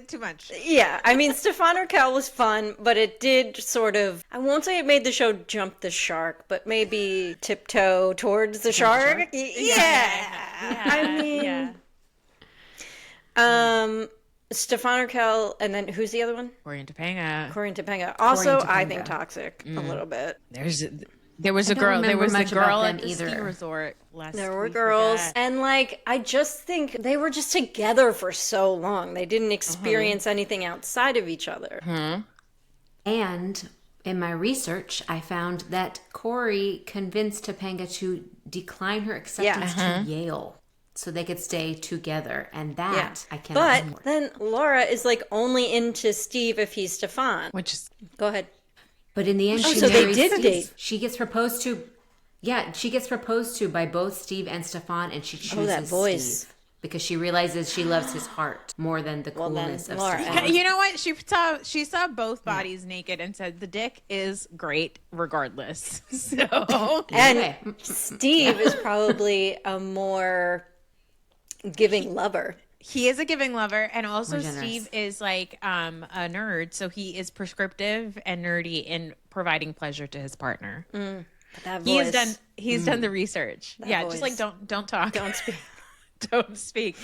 Speaker 3: too much.
Speaker 2: Yeah, I mean, Stefan Urkel was fun, but it did sort of, I won't say it made the show jump the shark, but maybe tiptoe towards the shark. Yeah. I mean, Stefan Urkel, and then who's the other one?
Speaker 3: Corey Topanga.
Speaker 2: Corinne Topanga. Also, I
Speaker 1: Topanga.
Speaker 2: think toxic a little bit.
Speaker 3: There was a
Speaker 1: don't
Speaker 3: girl. There
Speaker 1: remember
Speaker 3: was a
Speaker 1: much about
Speaker 3: girl
Speaker 1: them
Speaker 3: at the ski
Speaker 1: either.
Speaker 3: resort last.
Speaker 2: There were
Speaker 3: week
Speaker 2: girls,
Speaker 3: with that.
Speaker 2: and like, I just think they were just together for so long. They didn't experience anything outside of each other.
Speaker 1: And in my research, I found that Corey convinced Topanga to decline her acceptance to Yale so they could stay together. And that I cannot
Speaker 2: But
Speaker 1: support.
Speaker 2: then Laura is like only into Steve if he's Stefan.
Speaker 3: Which is
Speaker 2: Go ahead.
Speaker 1: But in the end, she
Speaker 2: so they
Speaker 1: marries
Speaker 2: did
Speaker 1: Steve.
Speaker 2: date.
Speaker 1: She gets proposed to. Yeah, she gets proposed to by both Steve and Stefan, and she chooses
Speaker 2: that voice.
Speaker 1: Steve because she realizes she loves his heart more than the coolness of
Speaker 2: Laura,
Speaker 1: Stefan.
Speaker 3: you know what? She saw both bodies naked and said the dick is great regardless. So
Speaker 2: And
Speaker 1: Okay.
Speaker 2: Steve is probably a more giving lover.
Speaker 3: he is a giving lover, and also
Speaker 1: More generous.
Speaker 3: Steve is like a nerd, so he is prescriptive and nerdy in providing pleasure to his partner.
Speaker 2: That
Speaker 3: He
Speaker 2: voice.
Speaker 3: has done the research. Yeah,
Speaker 2: voice.
Speaker 3: just like don't talk.
Speaker 2: Don't speak.
Speaker 3: Don't speak.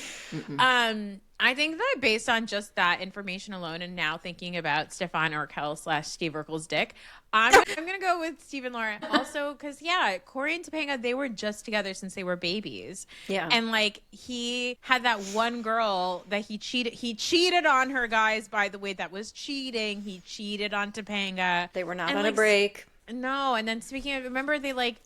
Speaker 3: I think that based on just that information alone, and now thinking about Stefan Urkel / Steve Urkel's dick, I'm gonna go with Steve and Laura. Also, because Corey and Topanga, they were just together since they were babies.
Speaker 2: Yeah,
Speaker 3: and like he had that one girl that he cheated. He cheated on her, guys. By the way, that was cheating. He cheated on Topanga.
Speaker 2: they were not
Speaker 3: And,
Speaker 2: on
Speaker 3: like,
Speaker 2: a break.
Speaker 3: No, and then speaking of, remember they like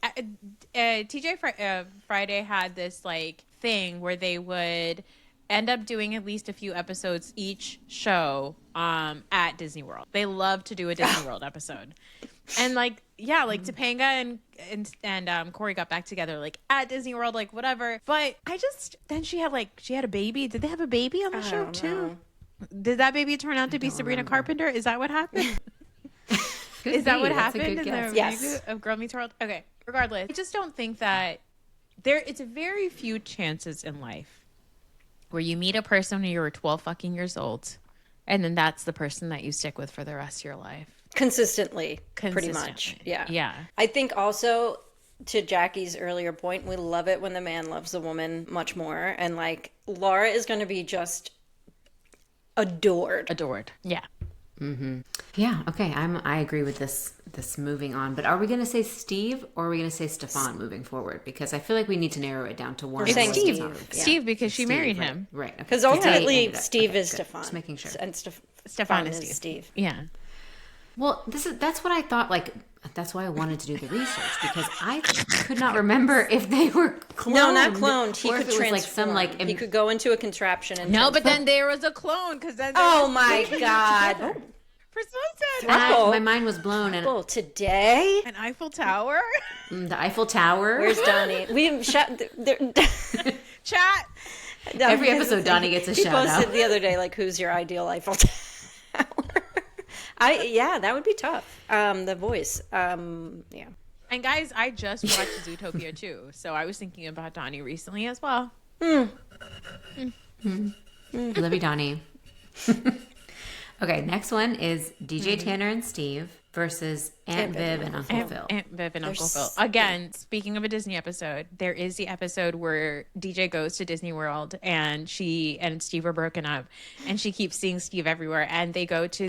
Speaker 3: TJ Friday had this like thing where they would end up doing at least a few episodes each show at Disney World. They love to do a Disney World episode. And like Topanga and Corey got back together like at Disney World, like whatever. But then she had a baby. Did they have a baby on the show too? Did that baby turn out to be Sabrina
Speaker 1: remember.
Speaker 3: Carpenter? Is that what happened?
Speaker 1: Is
Speaker 3: that what happened in the
Speaker 2: Yes.
Speaker 3: reboot of Girl Meets World? Okay. Regardless, I just don't think that it's very few chances in life where you meet a person when you're 12 fucking years old, and then that's the person that you stick with for the rest of your life.
Speaker 2: Consistently, pretty much. Yeah.
Speaker 3: Yeah.
Speaker 2: I think also, to Jackie's earlier point, we love it when the man loves the woman much more. And like, Laura is going to be just adored.
Speaker 3: Yeah.
Speaker 1: Yeah, okay. I agree with this moving on. But are we going to say Steve or are we going to say Stefan moving forward? Because I feel like we need to narrow it down to one.
Speaker 2: We're saying
Speaker 1: Steve.
Speaker 2: Steve. Yeah.
Speaker 3: Steve, because she
Speaker 1: Steve,
Speaker 3: married
Speaker 1: right,
Speaker 3: him.
Speaker 1: Right.
Speaker 2: Because
Speaker 1: Okay.
Speaker 2: ultimately,
Speaker 1: Okay,
Speaker 2: Steve
Speaker 1: okay,
Speaker 2: is
Speaker 1: good.
Speaker 2: Stefan.
Speaker 1: Just making sure.
Speaker 2: And
Speaker 3: Stefan
Speaker 2: is
Speaker 3: is
Speaker 2: Steve.
Speaker 3: Yeah.
Speaker 1: Well, that's what I thought. Like, that's why I wanted to do the research because I could not remember if they were cloned.
Speaker 2: No, not cloned. He
Speaker 1: or
Speaker 2: could
Speaker 1: if it was
Speaker 2: transform.
Speaker 1: like some like
Speaker 2: he could go into a contraption and
Speaker 3: No, but
Speaker 2: transform.
Speaker 3: then there was a clone because then.
Speaker 2: Oh my God!
Speaker 3: For
Speaker 2: Thruple.
Speaker 1: my mind was blown. And
Speaker 2: Well, today,
Speaker 3: an Eiffel Tower.
Speaker 1: the Eiffel Tower.
Speaker 2: where's Donnie? We shot.
Speaker 3: Chat.
Speaker 1: Every episode, Donnie gets a
Speaker 2: he
Speaker 1: shout
Speaker 2: posted
Speaker 1: out.
Speaker 2: the other day, like, who's your ideal Eiffel Tower? That would be tough. The voice. Yeah.
Speaker 3: And guys, I just watched Zootopia too, so I was thinking about Donnie recently as well.
Speaker 1: Love you, Donnie. Okay, next one is DJ Tanner and Steve versus Aunt Viv and Uncle Phil.
Speaker 3: Aunt Viv and Uncle Phil.
Speaker 2: s-
Speaker 3: Again, speaking of a Disney episode, there is the episode where DJ goes to Disney World and she and Steve are broken up, and she keeps seeing Steve everywhere, and they go to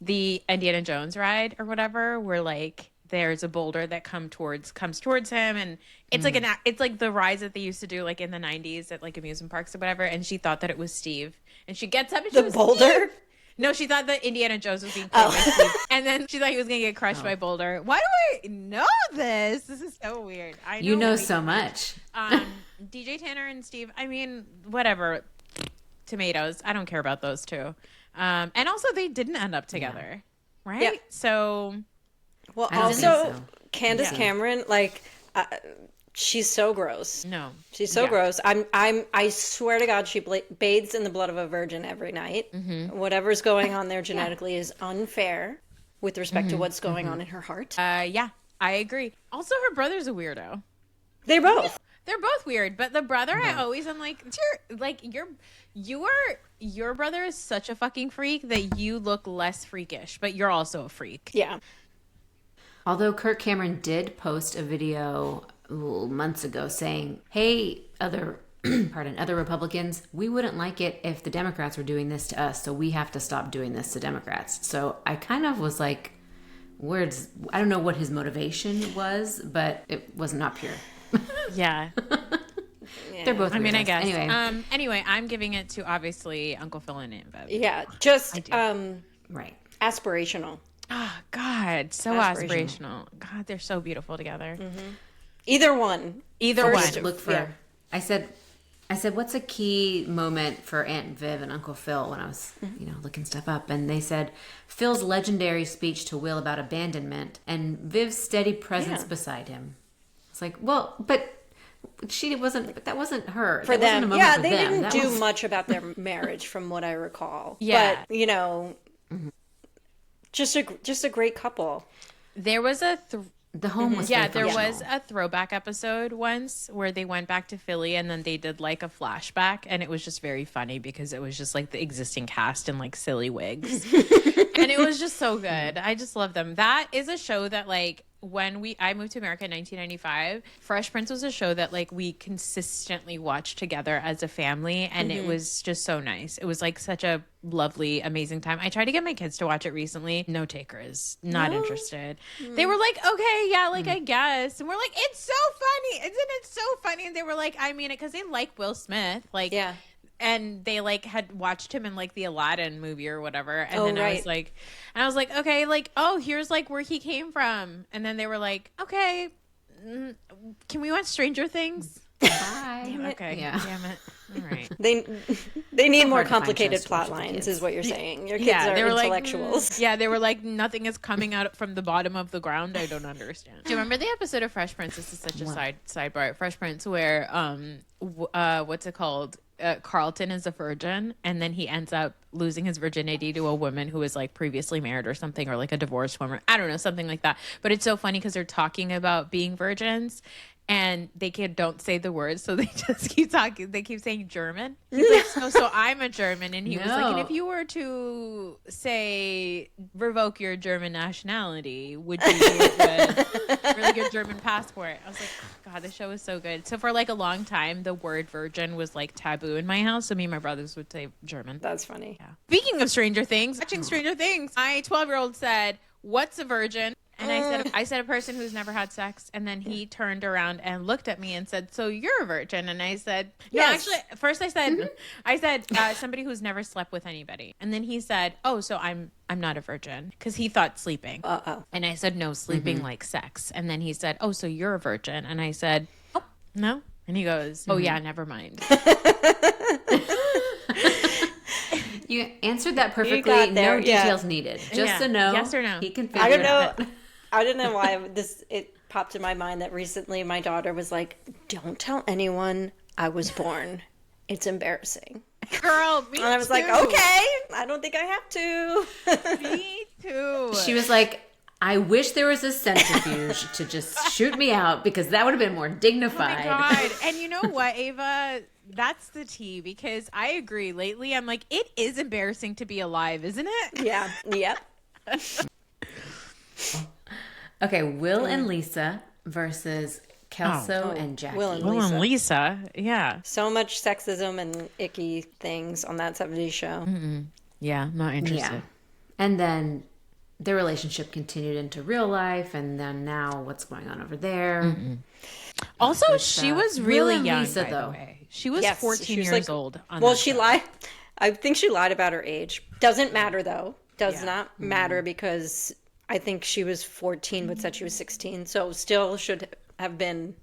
Speaker 3: the Indiana Jones ride or whatever, where like there's a boulder that comes towards him, and it's like it's like the rides that they used to do like in the 90s at like amusement parks or whatever, and she thought that it was Steve, and she gets up and she
Speaker 2: The
Speaker 3: was
Speaker 2: boulder?
Speaker 3: Steve. No, she thought that Indiana Jones was being played by Steve. And then she thought he was going to get crushed by Boulder. Why do I know this? This is so weird. I
Speaker 1: You know
Speaker 3: everything.
Speaker 1: so much.
Speaker 3: DJ Tanner and Steve, I mean, whatever. Tomatoes. I don't care about those two. And also, they didn't end up together. Right?
Speaker 2: Yeah.
Speaker 3: So,
Speaker 2: Well,
Speaker 1: I don't think
Speaker 2: also,
Speaker 1: so.
Speaker 2: Candace
Speaker 3: Yeah.
Speaker 2: Cameron, like, she's so gross.
Speaker 3: no.
Speaker 2: She's so
Speaker 3: Yeah.
Speaker 2: gross. I swear to God, she bathes in the blood of a virgin every night. Whatever's going on there genetically is unfair with respect to what's going on in her heart.
Speaker 3: Yeah, I agree. Also, her brother's a weirdo.
Speaker 2: They're both.
Speaker 3: They're both weird, but the brother, I always am like, your brother is such a fucking freak that you look less freakish, but you're also a freak.
Speaker 2: Yeah.
Speaker 1: Although Kirk Cameron did post a video months ago saying, "Hey, other Republicans, we wouldn't like it if the Democrats were doing this to us, so we have to stop doing this to Democrats." So I kind of was like, I don't know what his motivation was, but it was not pure.
Speaker 3: Yeah.
Speaker 1: They're both.
Speaker 3: I mean, I
Speaker 1: weirdos.
Speaker 3: guess.
Speaker 1: Anyway,
Speaker 3: Anyway, I'm giving it to obviously Uncle Phil and Aunt Viv.
Speaker 2: Yeah. Just
Speaker 1: right.
Speaker 2: aspirational.
Speaker 3: Oh God, so aspirational. God, they're so beautiful together.
Speaker 2: Either one.
Speaker 3: Either
Speaker 2: First-
Speaker 3: one.
Speaker 1: Look for.
Speaker 2: Yeah.
Speaker 1: I said, what's a key moment for Aunt Viv and Uncle Phil when I was, looking stuff up? And they said Phil's legendary speech to Will about abandonment and Viv's steady presence beside him. It's like, well, but that wasn't her.
Speaker 2: For
Speaker 1: That wasn't
Speaker 2: them.
Speaker 1: a moment
Speaker 2: Yeah,
Speaker 1: for
Speaker 2: they
Speaker 1: them.
Speaker 2: didn't
Speaker 1: That
Speaker 2: do
Speaker 1: was-
Speaker 2: much about their marriage from what I recall.
Speaker 3: Yeah.
Speaker 2: But, just a great couple.
Speaker 3: There was a
Speaker 1: The home was
Speaker 3: Yeah,
Speaker 1: very
Speaker 3: there was
Speaker 1: functional.
Speaker 3: a throwback episode once where they went back to Philly and then they did like a flashback, and it was just very funny because it was just like the existing cast in like silly wigs. And it was just so good. I just love them. That is a show that like when I moved to America in 1995, Fresh Prince was a show that like we consistently watched together as a family, and it was just so nice. It was like such a lovely, amazing time. I tried to get my kids to watch it recently. No takers, not interested. They were like, okay, yeah, like I guess, and we're like, it's so funny, isn't it so funny? And they were like, I mean it because they like Will Smith, like
Speaker 2: Yeah.
Speaker 3: and they like had watched him in like the Aladdin movie or whatever, and then
Speaker 2: right.
Speaker 3: I was like, okay, like, oh, here's like where he came from, and then they were like, okay, can we watch Stranger Things?
Speaker 1: Bye.
Speaker 3: Okay,
Speaker 1: Yeah.
Speaker 3: damn it, all right.
Speaker 2: They need more
Speaker 1: hard to find
Speaker 2: complicated
Speaker 1: shows to
Speaker 2: plot
Speaker 1: watch with
Speaker 2: lines,
Speaker 1: kids.
Speaker 2: is what you're saying. Your kids are
Speaker 3: they were
Speaker 2: intellectuals.
Speaker 3: Like, yeah, they were like, nothing is coming out from the bottom of the ground. I don't understand. Do you remember the episode of Fresh Prince? This is such a sidebar. Fresh Prince, where what's it called? Carlton is a virgin, and then he ends up losing his virginity to a woman who was like previously married or something, or like a divorced woman. I don't know, something like that. But it's so funny because they're talking about being virgins, and they don't say the words, so they just keep talking. They keep saying German. He's like, so I'm a German, and he was like, and if you were to say revoke your German nationality, would you do it with or like your German passport? I was like, oh, God, the show is so good. So for like a long time, the word virgin was like taboo in my house. So me and my brothers would say German.
Speaker 2: That's funny.
Speaker 3: Yeah. Speaking of Stranger Things, watching Stranger Things, my 12-year-old said, "What's a virgin?" And I said a person who's never had sex. And then he turned around and looked at me and said, "So you're a virgin?" And I said, "No,
Speaker 2: Yes.
Speaker 3: actually." First I said, somebody who's never slept with anybody. And then he said, "Oh, so I'm not a virgin," because he thought sleeping. And I said, "No, sleeping like sex." And then he said, "Oh, so you're a virgin?" And I said, "Oh, no." And he goes, "Oh yeah, never mind."
Speaker 1: You answered that perfectly.
Speaker 2: got there,
Speaker 1: No details needed. Just a no.
Speaker 3: Yes or no.
Speaker 1: He can figure
Speaker 2: I don't
Speaker 1: it
Speaker 2: know.
Speaker 1: out.
Speaker 2: I don't know why it popped in my mind that recently my daughter was like, "Don't tell anyone I was born. It's embarrassing."
Speaker 3: Girl, me
Speaker 2: And I was
Speaker 3: too.
Speaker 2: like, "Okay, I don't think I have to."
Speaker 3: Me too.
Speaker 1: She was like, I wish there was a centrifuge to just shoot me out because that would have been more
Speaker 3: Oh my
Speaker 1: dignified.
Speaker 3: God. And you know what, Ava? That's the tea, because I agree. Lately, I'm like, it is embarrassing to be alive, isn't it?
Speaker 2: Yeah. Yep.
Speaker 1: Okay, Will and Lisa versus Kelso and Jackie.
Speaker 2: Will and
Speaker 3: Will and
Speaker 2: Lisa.
Speaker 3: Lisa. Yeah.
Speaker 2: So much sexism and icky things on that 70s show.
Speaker 3: Yeah, not interested.
Speaker 1: Yeah. And then their relationship continued into real life, and then now what's going on over there.
Speaker 3: Also, she was
Speaker 1: Will
Speaker 3: really
Speaker 1: and
Speaker 3: young,
Speaker 1: Lisa,
Speaker 3: by
Speaker 1: though.
Speaker 3: the way. She was
Speaker 2: Yes,
Speaker 3: 14
Speaker 2: she was,
Speaker 3: years
Speaker 2: like-
Speaker 3: old. On
Speaker 2: Well,
Speaker 3: that
Speaker 2: she
Speaker 3: show.
Speaker 2: lied. I think she lied about her age. Doesn't matter, though. Does not matter, because I think she was 14 but said she was 16. So still should have been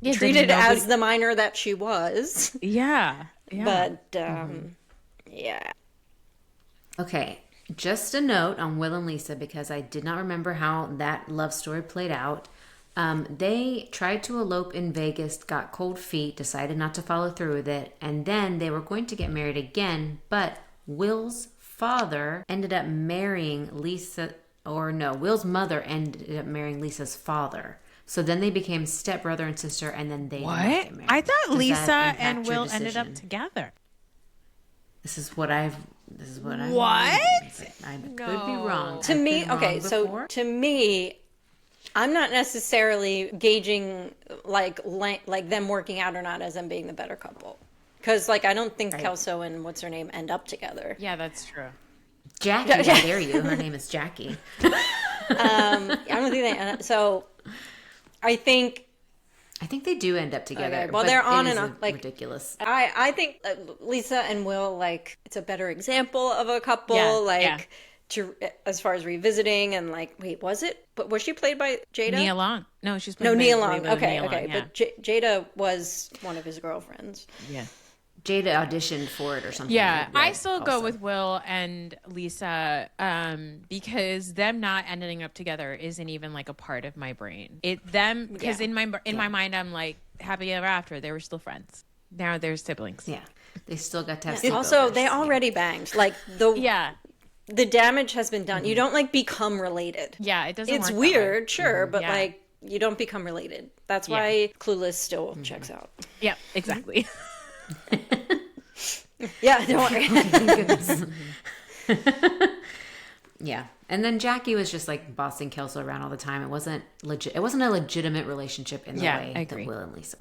Speaker 3: Yeah,
Speaker 2: treated
Speaker 3: nobody-
Speaker 2: as the minor that she was.
Speaker 3: Yeah.
Speaker 2: But, yeah.
Speaker 1: Okay, just a note on Will and Lisa because I did not remember how that love story played out. They tried to elope in Vegas, got cold feet, decided not to follow through with it, and then they were going to get married again, but Will's father ended up marrying Lisa, or no, Will's mother ended up marrying Lisa's father. So then they became stepbrother and sister, and then they did not
Speaker 3: What?
Speaker 1: get married.
Speaker 3: I thought
Speaker 1: Does that
Speaker 3: Lisa
Speaker 1: impact
Speaker 3: and
Speaker 1: your
Speaker 3: Will ended up
Speaker 1: decision?
Speaker 3: together.
Speaker 1: This is what I've.
Speaker 3: What?
Speaker 1: I could be wrong.
Speaker 2: To
Speaker 1: I've
Speaker 2: me,
Speaker 1: been wrong
Speaker 2: okay, so
Speaker 1: before.
Speaker 2: to me, I'm not necessarily gauging like them working out or not as them being the better couple. Because, like, I don't think Kelso and what's her name end up together.
Speaker 3: Yeah, that's true.
Speaker 1: Jackie, how dare you? Her name is Jackie.
Speaker 2: I don't think they. So, I think
Speaker 1: they do end up together.
Speaker 2: Okay, well,
Speaker 1: but
Speaker 2: they're on
Speaker 1: it
Speaker 2: and
Speaker 1: is
Speaker 2: off, like-
Speaker 1: ridiculous.
Speaker 2: I think Lisa and Will, like, it's a better example of a couple.
Speaker 3: Yeah,
Speaker 2: like,
Speaker 3: yeah.
Speaker 2: to as far as revisiting and like, wait, was it? But was she played by Jada?
Speaker 3: Nia Long. No, she's
Speaker 2: No,
Speaker 3: played by-
Speaker 2: Nia
Speaker 3: played
Speaker 2: Long.
Speaker 3: by
Speaker 2: Okay,
Speaker 3: Nia Long,
Speaker 2: okay.
Speaker 3: yeah.
Speaker 2: But Jada was one of his girlfriends.
Speaker 3: Yeah.
Speaker 1: Jada auditioned for it or something.
Speaker 3: Yeah, I
Speaker 1: right,
Speaker 3: still go
Speaker 1: also.
Speaker 3: with Will and Lisa because them not ending up together isn't even like a part of my brain. Because in my mind I'm like happy ever after. They were still friends. Now they're siblings.
Speaker 1: Yeah, they still got to have
Speaker 2: Also,
Speaker 1: sleepovers.
Speaker 2: they already banged. Like the damage has been done. You don't like become related.
Speaker 3: Yeah, it doesn't.
Speaker 2: It's
Speaker 3: work that
Speaker 2: weird,
Speaker 3: way.
Speaker 2: sure, but
Speaker 3: Yeah.
Speaker 2: like you don't become related. That's why Clueless still checks out.
Speaker 3: Yeah, exactly.
Speaker 2: Yeah, don't worry.
Speaker 1: Thank goodness. Yeah. And then Jackie was just like bossing Kelso around all the time. It wasn't legit. It wasn't a legitimate relationship in the way
Speaker 3: I agree.
Speaker 1: that Will and Lisa.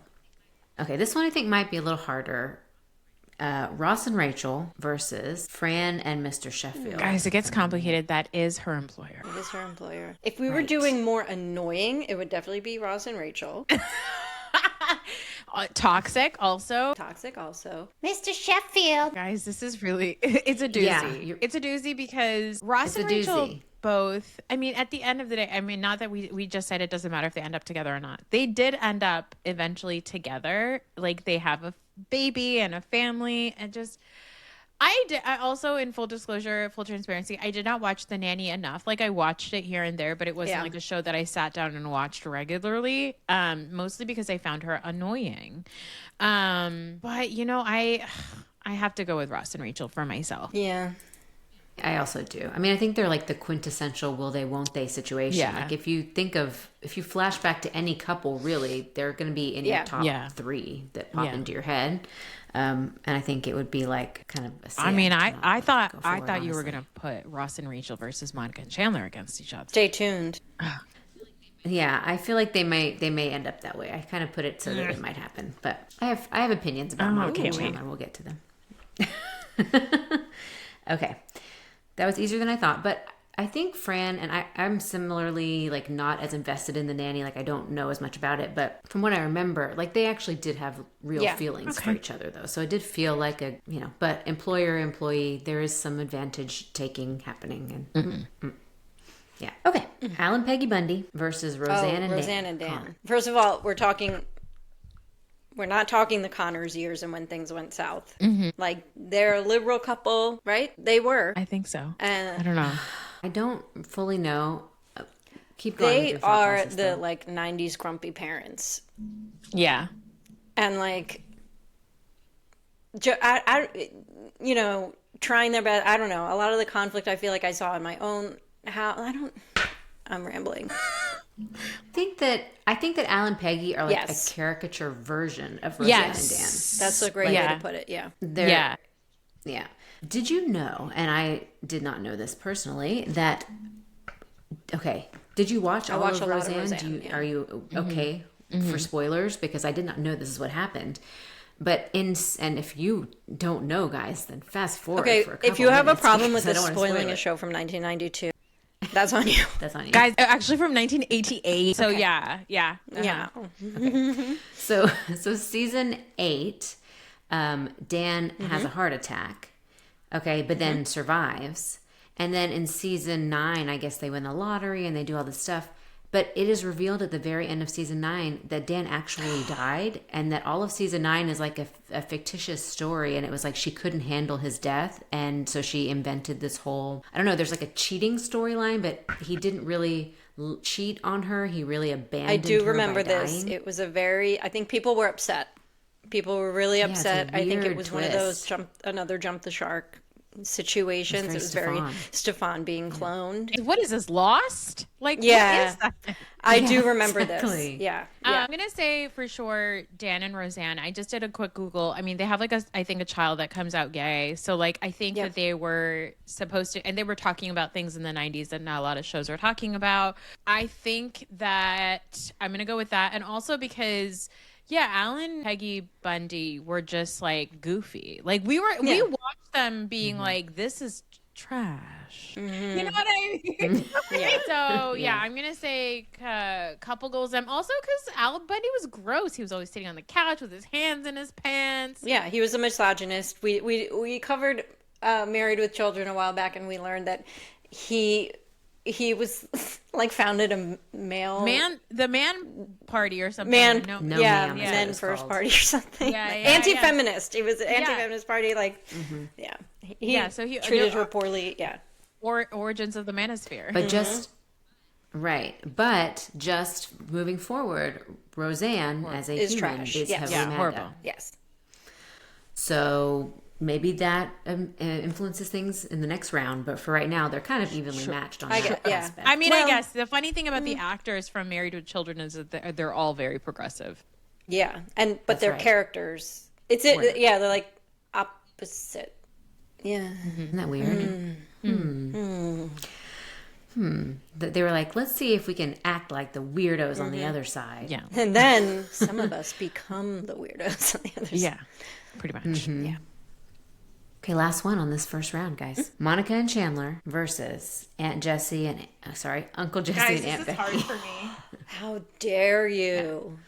Speaker 1: Okay, this one I think might be a little harder. Ross and Rachel versus Fran and Mr. Sheffield.
Speaker 3: Guys, it gets complicated. That is her employer.
Speaker 2: It is her employer. If we were doing more annoying, it would definitely be Ross and Rachel.
Speaker 3: Toxic also.
Speaker 2: Toxic also.
Speaker 4: Mr. Sheffield.
Speaker 3: Guys, this is really, it's a doozy.
Speaker 1: Yeah,
Speaker 3: it's a doozy because Ross
Speaker 1: It's
Speaker 3: and
Speaker 1: a
Speaker 3: Rachel
Speaker 1: doozy.
Speaker 3: both, I mean, at the end of the day, I mean, not that we just said it doesn't matter if they end up together or not. They did end up eventually together. Like, they have a baby and a family, and just, I also, in full disclosure, full transparency, I did not watch The Nanny enough. Like, I watched it here and there, but it wasn't like a show that I sat down and watched regularly, mostly because I found her annoying. But, you know, I have to go with Ross and Rachel for myself.
Speaker 2: Yeah.
Speaker 1: I also do. I mean, I think they're like the quintessential will they, won't they situation.
Speaker 3: Yeah.
Speaker 1: Like if you flash back to any couple, really, they're going to be in your top three that pop into your head. And I think it would be like kind of a sad
Speaker 3: I mean,
Speaker 1: to
Speaker 3: I
Speaker 1: not
Speaker 3: thought
Speaker 1: go forward,
Speaker 3: you were
Speaker 1: honestly.
Speaker 3: going to put Ross and Rachel versus Monica and Chandler against each other.
Speaker 2: Stay tuned.
Speaker 1: Yeah, I feel like they may end up that way. I kind of put it so that it might happen, but I have opinions about Monica and
Speaker 3: can't wait.
Speaker 1: Chandler. We'll get to them. Okay, that was easier than I thought, but I think Fran and I'm similarly like not as invested in The Nanny. Like I don't know as much about it, but from what I remember, like they actually did have real feelings for each other though. So it did feel like a but employer employee, there is some advantage taking happening and. Yeah. Okay. Alan Peggy Bundy versus Roseanne and Dan.
Speaker 2: Roseanne and Dan. First of all, we're not talking the Connors years and when things went south. Like they're a liberal couple, right? They were.
Speaker 3: I think so.
Speaker 2: And
Speaker 3: I don't know.
Speaker 1: I don't fully know. Keep going. with
Speaker 2: they
Speaker 1: your thought
Speaker 2: are
Speaker 1: process,
Speaker 2: the
Speaker 1: though.
Speaker 2: like 90s grumpy parents.
Speaker 3: Yeah.
Speaker 2: And like trying their best. I don't know. A lot of the conflict I feel like I saw in my own house. I'm rambling.
Speaker 1: I think that Alan Peggy are like
Speaker 2: Yes.
Speaker 1: a caricature version of Roseanne and Dan.
Speaker 2: That's a great way to put it. Yeah.
Speaker 1: They're, yeah. Did you know, and I did not know this personally, that did you watch all
Speaker 2: watched
Speaker 1: of
Speaker 2: a lot of
Speaker 1: Roseanne?
Speaker 2: Roseanne, yeah.
Speaker 1: Are you okay for spoilers? Because I did not know this is what happened. But and if you don't know, guys, then fast forward.
Speaker 2: Okay,
Speaker 1: for a couple
Speaker 2: if you have a
Speaker 1: minutes
Speaker 2: problem with
Speaker 1: because I
Speaker 2: this
Speaker 1: don't wanna
Speaker 2: spoiling
Speaker 1: spoil
Speaker 2: a
Speaker 1: it.
Speaker 2: show from 1992, that's on you.
Speaker 1: That's on you,
Speaker 3: Guys, actually from 1988. So yeah.
Speaker 2: Yeah.
Speaker 1: So season 8, Dan has a heart attack. Okay, but then survives. And then in season 9, I guess they win the lottery and they do all this stuff. But it is revealed at the very end of season 9 that Dan actually died, and that all of season 9 is like a fictitious story. And it was like she couldn't handle his death, and so she invented this whole, I don't know, there's like a cheating storyline, but he didn't really cheat on her. He really abandoned her.
Speaker 2: I do remember
Speaker 1: by
Speaker 2: this.
Speaker 1: dying.
Speaker 2: It was I think people were upset. People were really
Speaker 1: it's a
Speaker 2: upset. I think it
Speaker 1: weird
Speaker 2: was one of those
Speaker 1: twist.
Speaker 2: jump the shark situations. It was very Stefan being cloned.
Speaker 3: What is this, Lost? Like,
Speaker 2: Yeah.
Speaker 3: what is that?
Speaker 2: I do remember
Speaker 1: exactly.
Speaker 2: this. Yeah.
Speaker 3: I'm gonna say for sure Dan and Roseanne. I just did a quick Google. I mean, they have like I think a child that comes out gay. So like I think that they were supposed to, and they were talking about things in the 90s that not a lot of shows are talking about. I think that I'm gonna go with that, and also because Alan and Peggy Bundy were just like goofy. Like we watched them being like, this is trash. You know what I mean? So I'm gonna say couple goals. Also because Al Bundy was gross. He was always sitting on the couch with his hands in his pants.
Speaker 2: Yeah, he was a misogynist. We covered Married with Children a while back, and we learned that he was like founded a
Speaker 3: the man party or something.
Speaker 1: ma'am, that's what
Speaker 2: men
Speaker 1: it's
Speaker 2: first
Speaker 1: called.
Speaker 2: party or something.
Speaker 3: Yeah,
Speaker 2: Anti-feminist. He was an anti-feminist party. Like,
Speaker 3: So he
Speaker 2: treated her poorly. Yeah.
Speaker 3: or origins of the manosphere.
Speaker 1: But just moving forward, Roseanne as a
Speaker 2: Is
Speaker 1: human
Speaker 2: trash.
Speaker 1: is
Speaker 2: Yes.
Speaker 1: heavily
Speaker 3: Yeah,
Speaker 1: mad
Speaker 3: horrible.
Speaker 1: at.
Speaker 2: Yes.
Speaker 1: So maybe that influences things in the next round. But for right now, they're kind of evenly matched on that aspect.
Speaker 3: I mean, I guess the funny thing about the actors from Married with Children is that they're all very progressive.
Speaker 2: Yeah, but their
Speaker 1: right.
Speaker 2: characters. They're like opposite. Yeah.
Speaker 1: Isn't that weird? They were like, let's see if we can act like the weirdos on the other side.
Speaker 3: Yeah.
Speaker 2: And then some of us become the weirdos on the other side.
Speaker 3: Yeah. Pretty much.
Speaker 2: Yeah.
Speaker 1: Okay, last one on this first round, guys. Monica and Chandler versus Aunt Jessie and Uncle Jesse
Speaker 3: Guys,
Speaker 1: and Aunt
Speaker 3: this is
Speaker 1: Becky.
Speaker 3: hard for me.
Speaker 2: How dare you?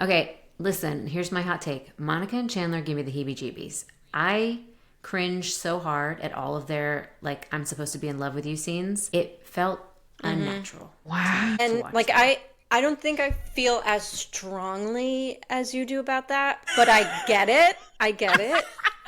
Speaker 1: Okay, listen, here's my hot take. Monica and Chandler give me the heebie-jeebies. I cringe so hard at all of their, like, I'm supposed to be in love with you scenes. It felt unnatural.
Speaker 3: Wow.
Speaker 2: And
Speaker 1: watch
Speaker 2: like
Speaker 1: that.
Speaker 2: I don't think I feel as strongly as you do about that, but I get it.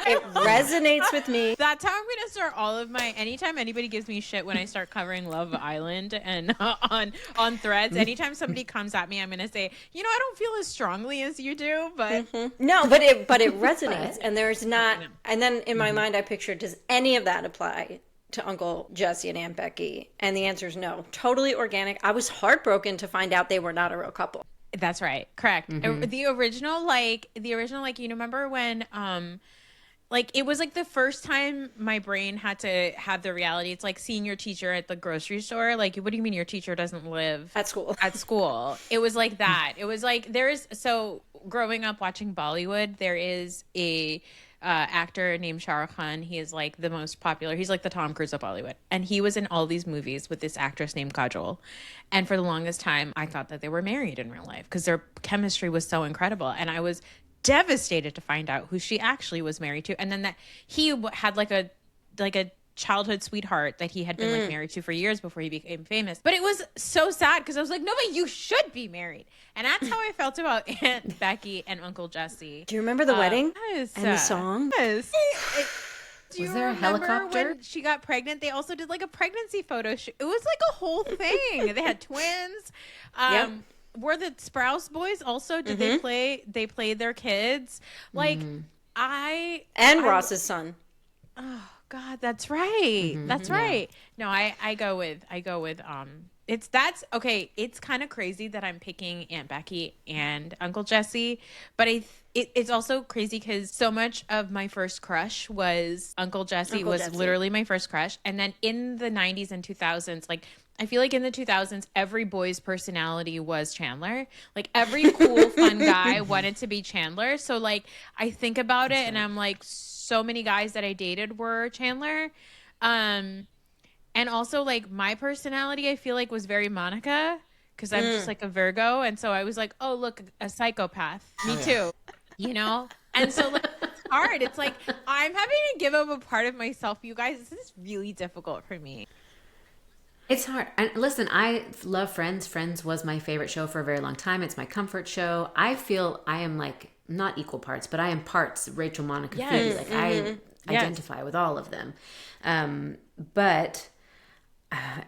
Speaker 2: It resonates with me.
Speaker 3: That's how I'm gonna start all of my. Anytime anybody gives me shit when I start covering Love Island and on Threads, anytime somebody comes at me, I'm gonna say, I don't feel as strongly as you do, but
Speaker 2: No, but it resonates, and there's not. And then in my mind, I picture, does any of that apply to Uncle Jesse and Aunt Becky? And the answer is no. Totally organic. I was heartbroken to find out they were not a real couple.
Speaker 3: that's right, correct. The original, remember when like it was like the first time my brain had to have the reality. It's like seeing your teacher at the grocery store. Like, what do you mean your teacher doesn't live
Speaker 2: At school.
Speaker 3: At school. It was like that. It was like growing up watching Bollywood, there is a actor named Shah Rukh Khan. He is like the most popular. He's like the Tom Cruise of Bollywood. And he was in all these movies with this actress named Kajol. And for the longest time, I thought that they were married in real life because their chemistry was so incredible. And I was devastated to find out who she actually was married to. And then that he had like a childhood sweetheart that he had been like married to for years before he became famous. But it was so sad because I was like, no, but you should be married. And that's how I felt about Aunt Becky and Uncle Jesse.
Speaker 2: Do you remember the wedding
Speaker 3: Yes.
Speaker 2: and the song?
Speaker 3: Yes. Do you
Speaker 1: Was there a
Speaker 3: remember
Speaker 1: helicopter?
Speaker 3: when she got pregnant? They also did like a pregnancy photo shoot. It was like a whole thing. They had twins.
Speaker 2: Yep.
Speaker 3: Were the Sprouse boys also? Did they play? They played their kids. Like
Speaker 2: And Ross's son.
Speaker 3: Oh God, that's right. That's right. No, I go with that's okay. It's kind of crazy that I'm picking Aunt Becky and Uncle Jesse, but it's also crazy because so much of my first crush was Uncle Jesse. Literally my first crush, and then in the 90s and 2000s, like I feel like in the 2000s, every boy's personality was Chandler. Like every cool, fun guy wanted to be Chandler. So like I think about it, and I'm like, so many guys that I dated were Chandler. And also like my personality, I feel like was very Monica because I'm just like a Virgo. And so I was like, oh, look, a psychopath. Me too. And so like, it's hard. It's like, I'm having to give up a part of myself. You guys, this is really difficult for me.
Speaker 1: It's hard. And listen, I love Friends. Friends was my favorite show for a very long time. It's my comfort show. I feel I am like, not equal parts, but I am parts Rachel, Monica, Phoebe. Like I identify with all of them. But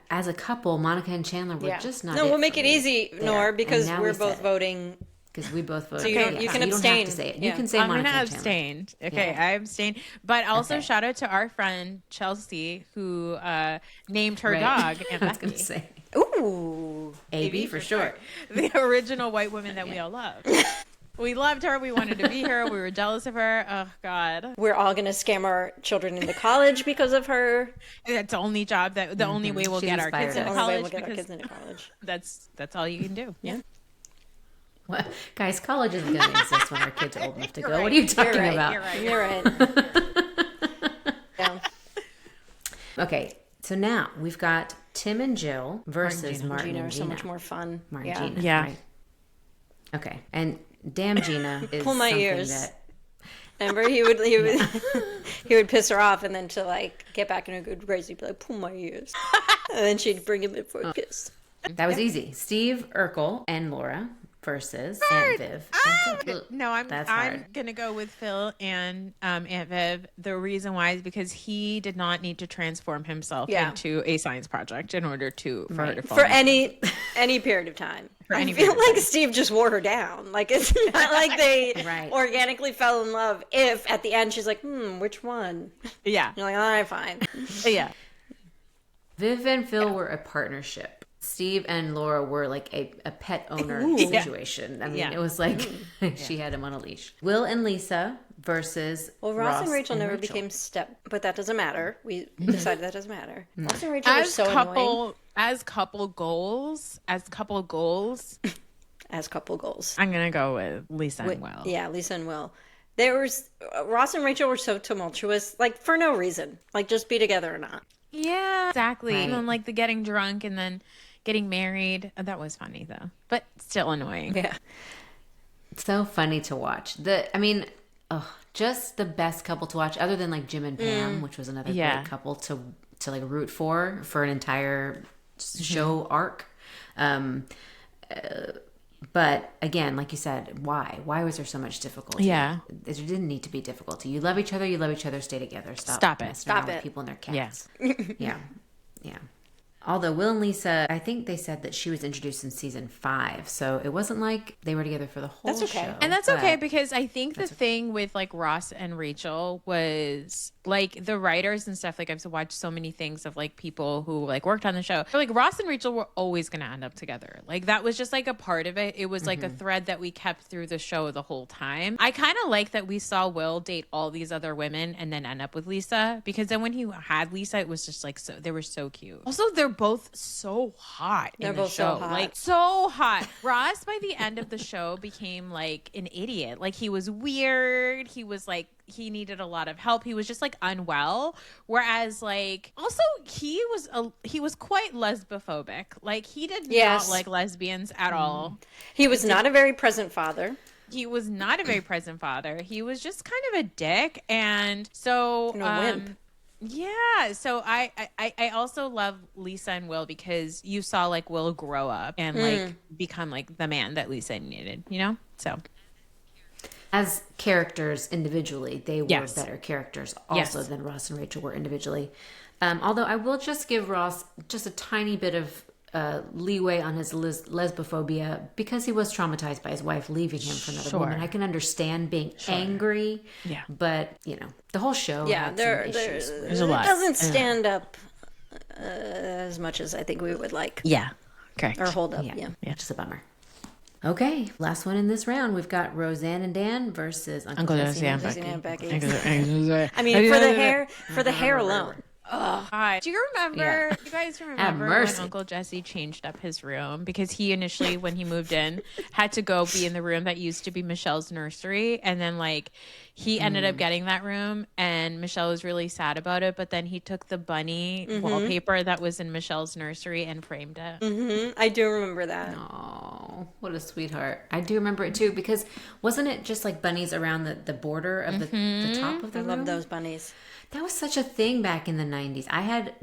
Speaker 1: as a couple, Monica and Chandler were just not.
Speaker 2: No,
Speaker 1: it
Speaker 2: we'll make
Speaker 1: for
Speaker 2: it
Speaker 1: me
Speaker 2: easy,
Speaker 1: there.
Speaker 2: Noor,
Speaker 1: And
Speaker 2: because
Speaker 1: now
Speaker 2: we're
Speaker 1: we
Speaker 2: both
Speaker 1: said it.
Speaker 2: voting.
Speaker 1: Because we both voted.
Speaker 2: So you don't- you can
Speaker 1: You don't
Speaker 2: abstain.
Speaker 1: have to say it. You
Speaker 2: Yeah.
Speaker 1: can say
Speaker 3: I'm
Speaker 1: Monica
Speaker 3: gonna
Speaker 1: and Chandler.
Speaker 3: abstain. Okay,
Speaker 1: Yeah.
Speaker 3: I abstain. But also
Speaker 1: Okay.
Speaker 3: shout out to our friend Chelsea who named her
Speaker 1: Right.
Speaker 3: dog Aunt
Speaker 1: I was going to
Speaker 3: Becky.
Speaker 1: say
Speaker 2: Ooh.
Speaker 1: AB for short.
Speaker 3: The original white woman that we all love. We loved her. We wanted to be her. We were jealous of her. Oh God,
Speaker 2: We're all going to scam our children into college because of her.
Speaker 3: that's the only job the only way we'll
Speaker 1: She
Speaker 3: get our
Speaker 1: inspired
Speaker 3: kids
Speaker 1: us.
Speaker 3: into
Speaker 2: The only way
Speaker 3: college
Speaker 2: we'll get our
Speaker 3: because
Speaker 2: kids into college.
Speaker 3: that's all you can do.
Speaker 2: Yeah.
Speaker 1: Well, guys, college isn't going to exist when our kids are old enough to go.
Speaker 3: right.
Speaker 1: What are you
Speaker 2: You're
Speaker 1: talking
Speaker 2: right.
Speaker 1: about?
Speaker 3: You're right.
Speaker 2: You're right. Yeah.
Speaker 1: Okay, so now we've got Tim and Jill versus Martin
Speaker 2: Gina
Speaker 1: and
Speaker 2: are
Speaker 1: Gina.
Speaker 2: so much more fun.
Speaker 1: Martin
Speaker 2: Yeah.
Speaker 1: and Gina.
Speaker 3: Yeah.
Speaker 1: Right. Okay, and damn Gina is
Speaker 2: Pull my
Speaker 1: something
Speaker 2: ears.
Speaker 1: that
Speaker 2: Remember, he would he would piss her off, and then to like get back in a good grace, he'd be like, "Pull my ears," and then she'd bring him in for a kiss.
Speaker 1: that was easy. Steve Urkel and Laura versus Aunt Viv. and Phil.
Speaker 3: No, I'm
Speaker 1: That's hard.
Speaker 3: gonna go with Phil and Aunt Viv. The reason why is because he did not need to transform himself
Speaker 2: Yeah.
Speaker 3: into a science project in order for her to fall
Speaker 2: For
Speaker 3: in love.
Speaker 2: any period of time. I
Speaker 3: any
Speaker 2: feel
Speaker 3: period of
Speaker 2: like Steve just wore her down. Like it's not like they
Speaker 1: Right.
Speaker 2: organically fell in love. If at the end she's like, which one?
Speaker 3: Yeah,
Speaker 2: You're like, all right, fine.
Speaker 3: yeah.
Speaker 1: Viv and Phil were a partnership. Steve and Laura were like a pet owner
Speaker 3: Yeah.
Speaker 1: situation. I mean,
Speaker 3: Yeah.
Speaker 1: it was like she had him on a leash. Will and Lisa versus
Speaker 2: Well, Ross and Rachel never became but that doesn't matter. We decided that doesn't matter. Ross and Rachel were so annoying.
Speaker 3: As couple goals,
Speaker 2: As couple goals.
Speaker 3: I'm gonna go with Lisa and Will.
Speaker 2: Yeah, Lisa and Will. Ross and Rachel were so tumultuous, like for no reason. Like just be together or not.
Speaker 3: Yeah, exactly.
Speaker 1: Right.
Speaker 3: And then like the getting drunk and then getting married. That was funny though, but still annoying.
Speaker 2: Yeah.
Speaker 1: It's so funny to watch. Just the best couple to watch, other than like Jim and Pam, which was another great couple to like root for an entire show arc. But again, like you said, why? Why was there so much difficulty?
Speaker 3: Yeah.
Speaker 1: There didn't need to be difficulty. You love each other, stay together. Stop
Speaker 3: it.
Speaker 1: Stop it. People and their cats. Yeah. Yeah. Although Will and Lisa, I think they said that she was introduced in season 5, so it wasn't like they were together for the whole show.
Speaker 3: And that's okay, because I think the thing with like Ross and Rachel was like the writers and stuff. Like I've watched so many things of like people who like worked on the show. But, like Ross and Rachel were always going to end up together. Like that was just like a part of it. It was like a thread that we kept through the show the whole time. I kind of like that we saw Will date all these other women and then end up with Lisa, because then when he had Lisa, it was just like they were so cute. Also, they're both so hot in the show.
Speaker 2: So hot.
Speaker 3: Like so hot. Ross by the end of the show became like an idiot. Like he was weird. He was like, he needed a lot of help. He was just like unwell. Whereas like also he was quite lesbophobic. Like he did not like lesbians at all.
Speaker 2: He was not a very present father.
Speaker 3: He was not a very present father. He was just kind of a dick. And so
Speaker 2: a wimp.
Speaker 3: Yeah, so I also love Lisa and Will, because you saw like Will grow up and like become like the man that Lisa needed, you know? So
Speaker 1: as characters individually, they were better characters also than Ross and Rachel were individually. Although I will just give Ross just a tiny bit of leeway on his lesbophobia, because he was traumatized by his wife leaving him for another woman. I can understand being angry, but you know, the whole show had some issues.
Speaker 3: There's a lot.
Speaker 2: It doesn't stand up as much as I think we would like.
Speaker 3: Yeah, correct.
Speaker 2: Or hold up.
Speaker 1: Yeah, which is a bummer. Okay, last one in this round. We've got Roseanne and Dan versus Uncle Jesse and
Speaker 2: Becky.
Speaker 3: I
Speaker 2: mean, for the hair alone.
Speaker 3: God. Do you remember? You guys remember when Uncle Jesse changed up his room, because he initially, when he moved in, had to go be in the room that used to be Michelle's nursery, and then like he ended up getting that room, and Michelle was really sad about it. But then he took the bunny wallpaper that was in Michelle's nursery and framed it.
Speaker 2: I do remember that.
Speaker 1: Oh, what a sweetheart! I do remember it too, because wasn't it just like bunnies around the border of the top of the room?
Speaker 2: I love those bunnies.
Speaker 1: That was such a thing back in the 90s.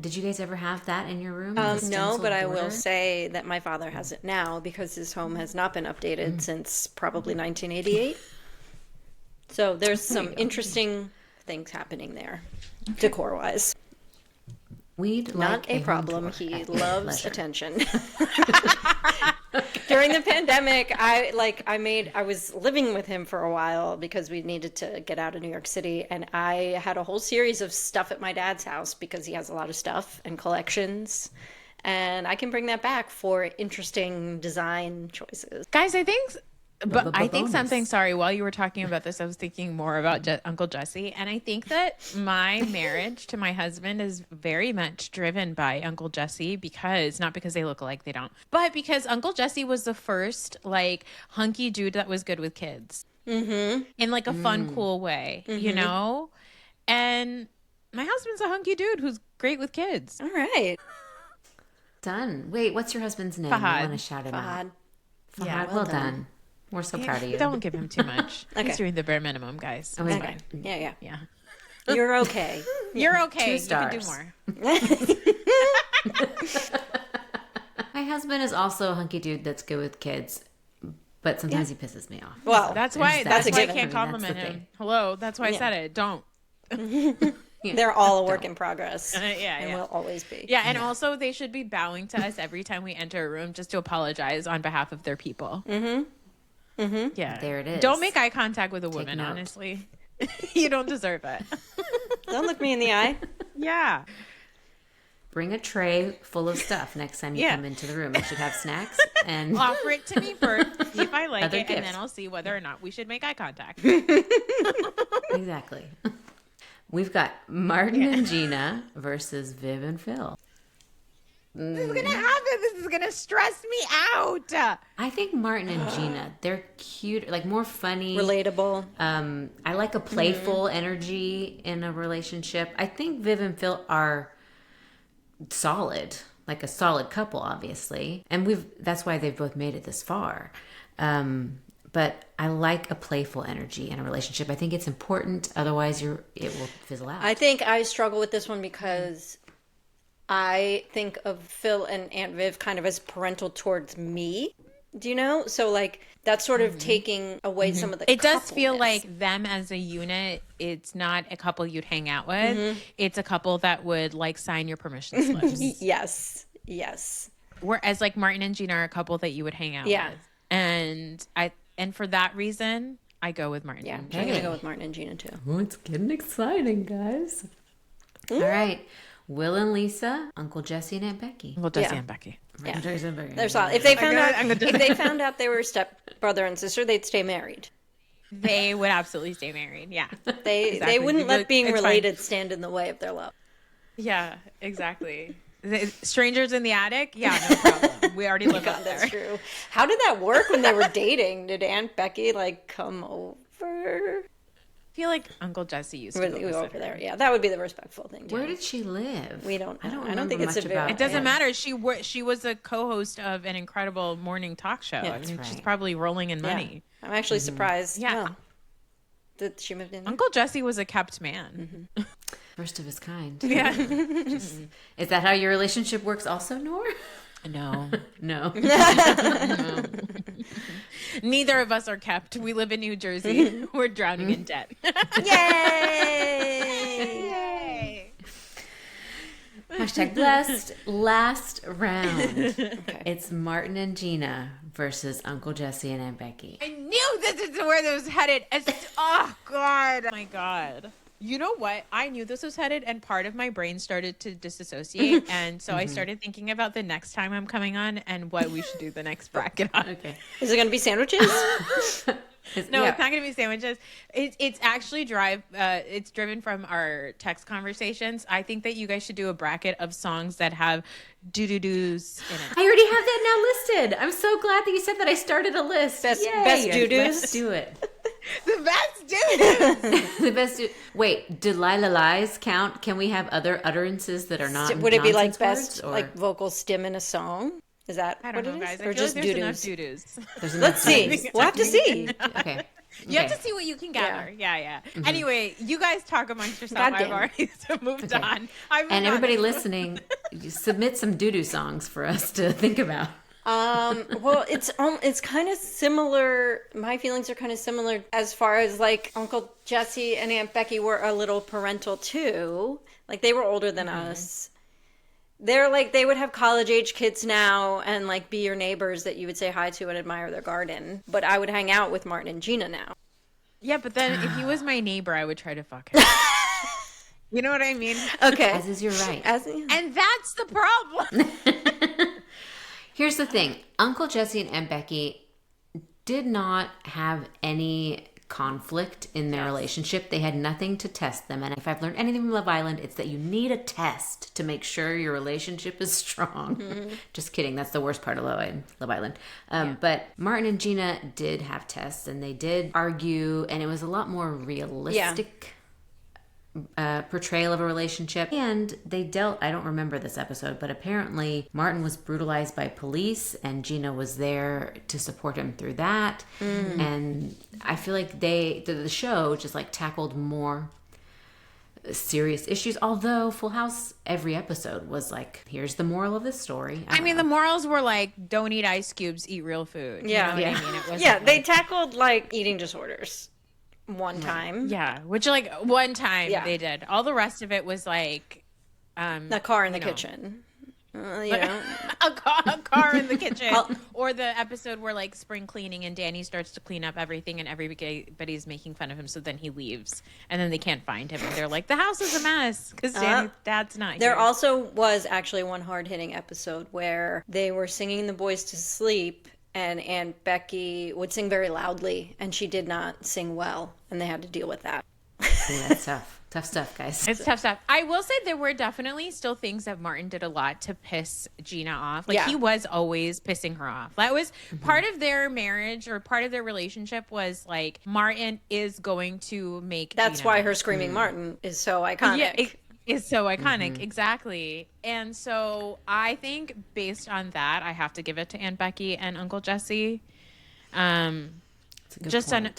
Speaker 1: Did you guys ever have that in your room?
Speaker 2: No, but I will say that my father has it now, because his home has not been updated since probably 1988. So there's some interesting things happening there, decor-wise.
Speaker 1: We'd
Speaker 2: not
Speaker 1: like
Speaker 2: a problem. He loves
Speaker 1: pleasure.
Speaker 2: Attention. During the pandemic, I was living with him for a while because we needed to get out of New York City, and I had a whole series of stuff at my dad's house because he has a lot of stuff and collections, and I can bring that back for interesting design choices.
Speaker 3: Guys, I think sorry, while you were talking about this, I was thinking more about Uncle Jesse. And I think that my marriage to my husband is very much driven by Uncle Jesse, not because they look alike, they don't, but because Uncle Jesse was the first like hunky dude that was good with kids in like a fun, cool way, you know? And my husband's a hunky dude who's great with kids.
Speaker 2: All right.
Speaker 1: Done. Wait, what's your husband's name?
Speaker 3: Fahad.
Speaker 1: I want to shout him out. Fahad.
Speaker 3: Yeah,
Speaker 1: well done. We're so proud of you.
Speaker 3: Don't give him too much.
Speaker 2: Okay.
Speaker 3: He's doing the bare minimum, guys.
Speaker 1: Okay.
Speaker 3: It's fine.
Speaker 2: Yeah.
Speaker 3: Yeah.
Speaker 2: You're okay.
Speaker 3: You're okay.
Speaker 1: 2 stars.
Speaker 3: You can do more.
Speaker 1: My husband is also a hunky dude that's good with kids, but sometimes he pisses me off.
Speaker 2: Well,
Speaker 3: that's why
Speaker 2: that's
Speaker 3: I can't compliment
Speaker 1: That's the
Speaker 3: him.
Speaker 1: thing.
Speaker 3: Hello. That's why I said it. Don't.
Speaker 2: They're all a work in progress.
Speaker 3: And
Speaker 2: will always be.
Speaker 3: Yeah, and also they should be bowing to us every time we enter a room just to apologize on behalf of their people. Yeah.
Speaker 1: There it is.
Speaker 3: Don't make eye contact with a woman,
Speaker 1: note.
Speaker 3: honestly. You don't deserve it.
Speaker 2: Don't look me in the eye.
Speaker 3: Yeah.
Speaker 1: bring a tray full of stuff next time you come into the room. You should have snacks and
Speaker 3: offer it to me first, see if I like
Speaker 1: Other
Speaker 3: it,
Speaker 1: gifts.
Speaker 3: and then I'll see whether or not we should make eye contact.
Speaker 1: Exactly. We've got Martin and Gina versus Viv and Phil.
Speaker 3: This is gonna happen. This is gonna stress me out.
Speaker 1: I think Martin and Gina, they're cute, like more funny.
Speaker 2: Relatable.
Speaker 1: I like a playful energy in a relationship. I think Viv and Phil are solid, like a solid couple, obviously. And that's why they've both made it this far. But I like a playful energy in a relationship. I think it's important. Otherwise, it will fizzle out.
Speaker 2: I think I struggle with this one because I think of Phil and Aunt Viv kind of as parental towards me. Do you know? So like that's sort of taking away some of the
Speaker 3: It does feel
Speaker 2: coupleness.
Speaker 3: like them as a unit. It's not a couple you'd hang out with. It's a couple that would like sign your permission slips.
Speaker 2: Yes.
Speaker 3: Whereas like Martin and Gina are a couple that you would hang out
Speaker 2: Yeah.
Speaker 3: with. And for that reason, I go with Martin.
Speaker 2: Yeah.
Speaker 3: and
Speaker 2: I'm
Speaker 3: Gina.
Speaker 2: gonna go with Martin and Gina too.
Speaker 1: Oh, it's getting exciting, guys. All right. Will and Lisa, Uncle Jesse and Aunt Becky.
Speaker 3: Well, Jesse
Speaker 2: Yeah.
Speaker 3: and Becky.
Speaker 2: Yeah.
Speaker 1: Jesse and Becky.
Speaker 2: They're solid. If they found
Speaker 3: I'm
Speaker 2: out,
Speaker 3: gonna-
Speaker 2: if they found out they were step brother and sister, they'd stay married.
Speaker 3: They would absolutely stay married. Yeah.
Speaker 2: They
Speaker 3: Exactly.
Speaker 2: wouldn't
Speaker 3: They'd be
Speaker 2: let
Speaker 3: like,
Speaker 2: being
Speaker 3: "It's fine."
Speaker 2: related stand in the way of their love.
Speaker 3: Yeah, exactly. Strangers in the attic? Yeah, no problem. We already live
Speaker 2: God,
Speaker 3: up
Speaker 2: that's
Speaker 3: there.
Speaker 2: true. How did that work when they were dating? Did Aunt Becky like come over?
Speaker 3: I feel like Uncle Jesse used to
Speaker 2: Really
Speaker 3: go
Speaker 2: go
Speaker 3: visit
Speaker 2: over
Speaker 3: her.
Speaker 2: there? Yeah, that would be the respectful thing.
Speaker 1: Where did she live?
Speaker 2: We don't.
Speaker 1: I don't
Speaker 2: I
Speaker 1: remember
Speaker 2: don't think it's
Speaker 1: much
Speaker 2: a
Speaker 1: about
Speaker 2: very.
Speaker 3: It doesn't
Speaker 2: Yeah.
Speaker 3: matter. She was a co-host of an incredible morning talk show.
Speaker 2: Yeah,
Speaker 3: I
Speaker 2: that's
Speaker 3: mean, she's
Speaker 1: right.
Speaker 3: probably rolling in
Speaker 2: Yeah.
Speaker 3: money.
Speaker 2: I'm actually surprised.
Speaker 3: Yeah.
Speaker 2: well, that she moved in. There.
Speaker 3: Uncle Jesse was a kept man.
Speaker 1: First of his kind.
Speaker 3: Yeah.
Speaker 1: Is that how your relationship works also, Noor?
Speaker 3: No.
Speaker 1: No.
Speaker 3: Neither of us are kept. We live in New Jersey. We're drowning in debt.
Speaker 2: Yay!
Speaker 3: Yay.
Speaker 1: Hashtag blessed. Last round. It's Martin and Gina versus Uncle Jesse and Aunt Becky.
Speaker 3: I knew this is where this was headed. Oh, God. Oh, my God. You know what? I knew this was headed, and part of my brain started to disassociate. And so I started thinking about the next time I'm coming on and what we should do the next bracket on.
Speaker 1: Okay.
Speaker 2: Is it going to be sandwiches?
Speaker 3: No,
Speaker 1: Yeah.
Speaker 3: it's not going to be sandwiches. It's actually it's driven from our text conversations. I think that you guys should do a bracket of songs that have doo-doo-doos in it.
Speaker 1: I already have that now listed. I'm so glad that you said that. I started a list.
Speaker 2: Best
Speaker 1: Yay.
Speaker 2: doo-doos?
Speaker 1: Let's do it.
Speaker 3: The best doo-doos!
Speaker 1: The best. Wait, Delilah Lies count? Can we have other utterances that are not?
Speaker 2: Would it be like
Speaker 1: nonsense
Speaker 2: best
Speaker 1: words, or
Speaker 2: like vocal stim in a song? Is that
Speaker 3: I don't
Speaker 2: what
Speaker 3: know,
Speaker 2: it
Speaker 3: guys.
Speaker 2: is?
Speaker 3: I
Speaker 2: Or
Speaker 3: feel
Speaker 2: just
Speaker 3: like there's enough
Speaker 2: doo-doos?
Speaker 3: doo-doos.
Speaker 1: there's
Speaker 2: Let's see.
Speaker 1: enough-
Speaker 2: We'll have to see.
Speaker 1: Okay.
Speaker 3: You have
Speaker 1: Okay.
Speaker 3: to see what you can gather. Yeah.
Speaker 1: Mm-hmm.
Speaker 3: Anyway, you guys talk amongst yourself.
Speaker 2: Goddamn.
Speaker 3: I've already moved
Speaker 1: Okay.
Speaker 3: on. I've moved
Speaker 1: And
Speaker 3: on.
Speaker 1: everybody listening, you submit some doo-doo songs for us to think about.
Speaker 2: Well, it's kind of similar. My feelings are kind of similar as far as like Uncle Jesse and Aunt Becky were a little parental too. Like they were older than us. They're like they would have college age kids now and like be your neighbors that you would say hi to and admire their garden. But I would hang out with Martin and Gina now.
Speaker 3: Yeah, but then if he was my neighbor, I would try to fuck him. You know what I mean?
Speaker 2: Okay.
Speaker 1: As is your right.
Speaker 3: And that's the problem.
Speaker 1: Here's the thing. Uncle Jesse and Aunt Becky did not have any conflict in their relationship. They had nothing to test them. And if I've learned anything from Love Island, it's that you need a test to make sure your relationship is strong. Just kidding. That's the worst part of Love Island. But Martin and Gina did have tests and they did argue, and it was a lot more realistic portrayal of a relationship. And they dealt, I don't remember this episode, but apparently Martin was brutalized by police and Gina was there to support him through that. And I feel like the show just like tackled more serious issues, although Full House every episode was like, here's the moral of this story.
Speaker 3: I mean, the morals were like, don't eat ice cubes, eat real food.
Speaker 2: Yeah.
Speaker 3: You know what I mean? It wasn't
Speaker 2: Yeah, they
Speaker 3: like-
Speaker 2: tackled like eating disorders one time.
Speaker 3: Yeah, which like one time
Speaker 2: Yeah.
Speaker 3: they did. All the rest of it was like
Speaker 2: The car in the
Speaker 3: you know.
Speaker 2: kitchen.
Speaker 3: a car in the kitchen, or the episode where like spring cleaning and Danny starts to clean up everything and everybody's making fun of him, so then he leaves and then they can't find him and they're like, the house is a mess because Danny's dad's not
Speaker 2: There
Speaker 3: here.
Speaker 2: also was actually one hard-hitting episode where they were singing the boys to sleep, and Aunt Becky would sing very loudly, and she did not sing well, and they had to deal with that.
Speaker 1: Yeah, that's tough. Tough stuff, guys.
Speaker 3: It's tough stuff. I will say there were definitely still things that Martin did a lot to piss Gina off. Like, he was always pissing her off. That was part of their marriage, or part of their relationship, was like, Martin is going to make
Speaker 2: That's
Speaker 3: Gina
Speaker 2: why her screaming Martin is so iconic.
Speaker 3: Yeah, it is so iconic. Exactly. And so I think based on that, I have to give it to Aunt Becky and Uncle Jesse. Just on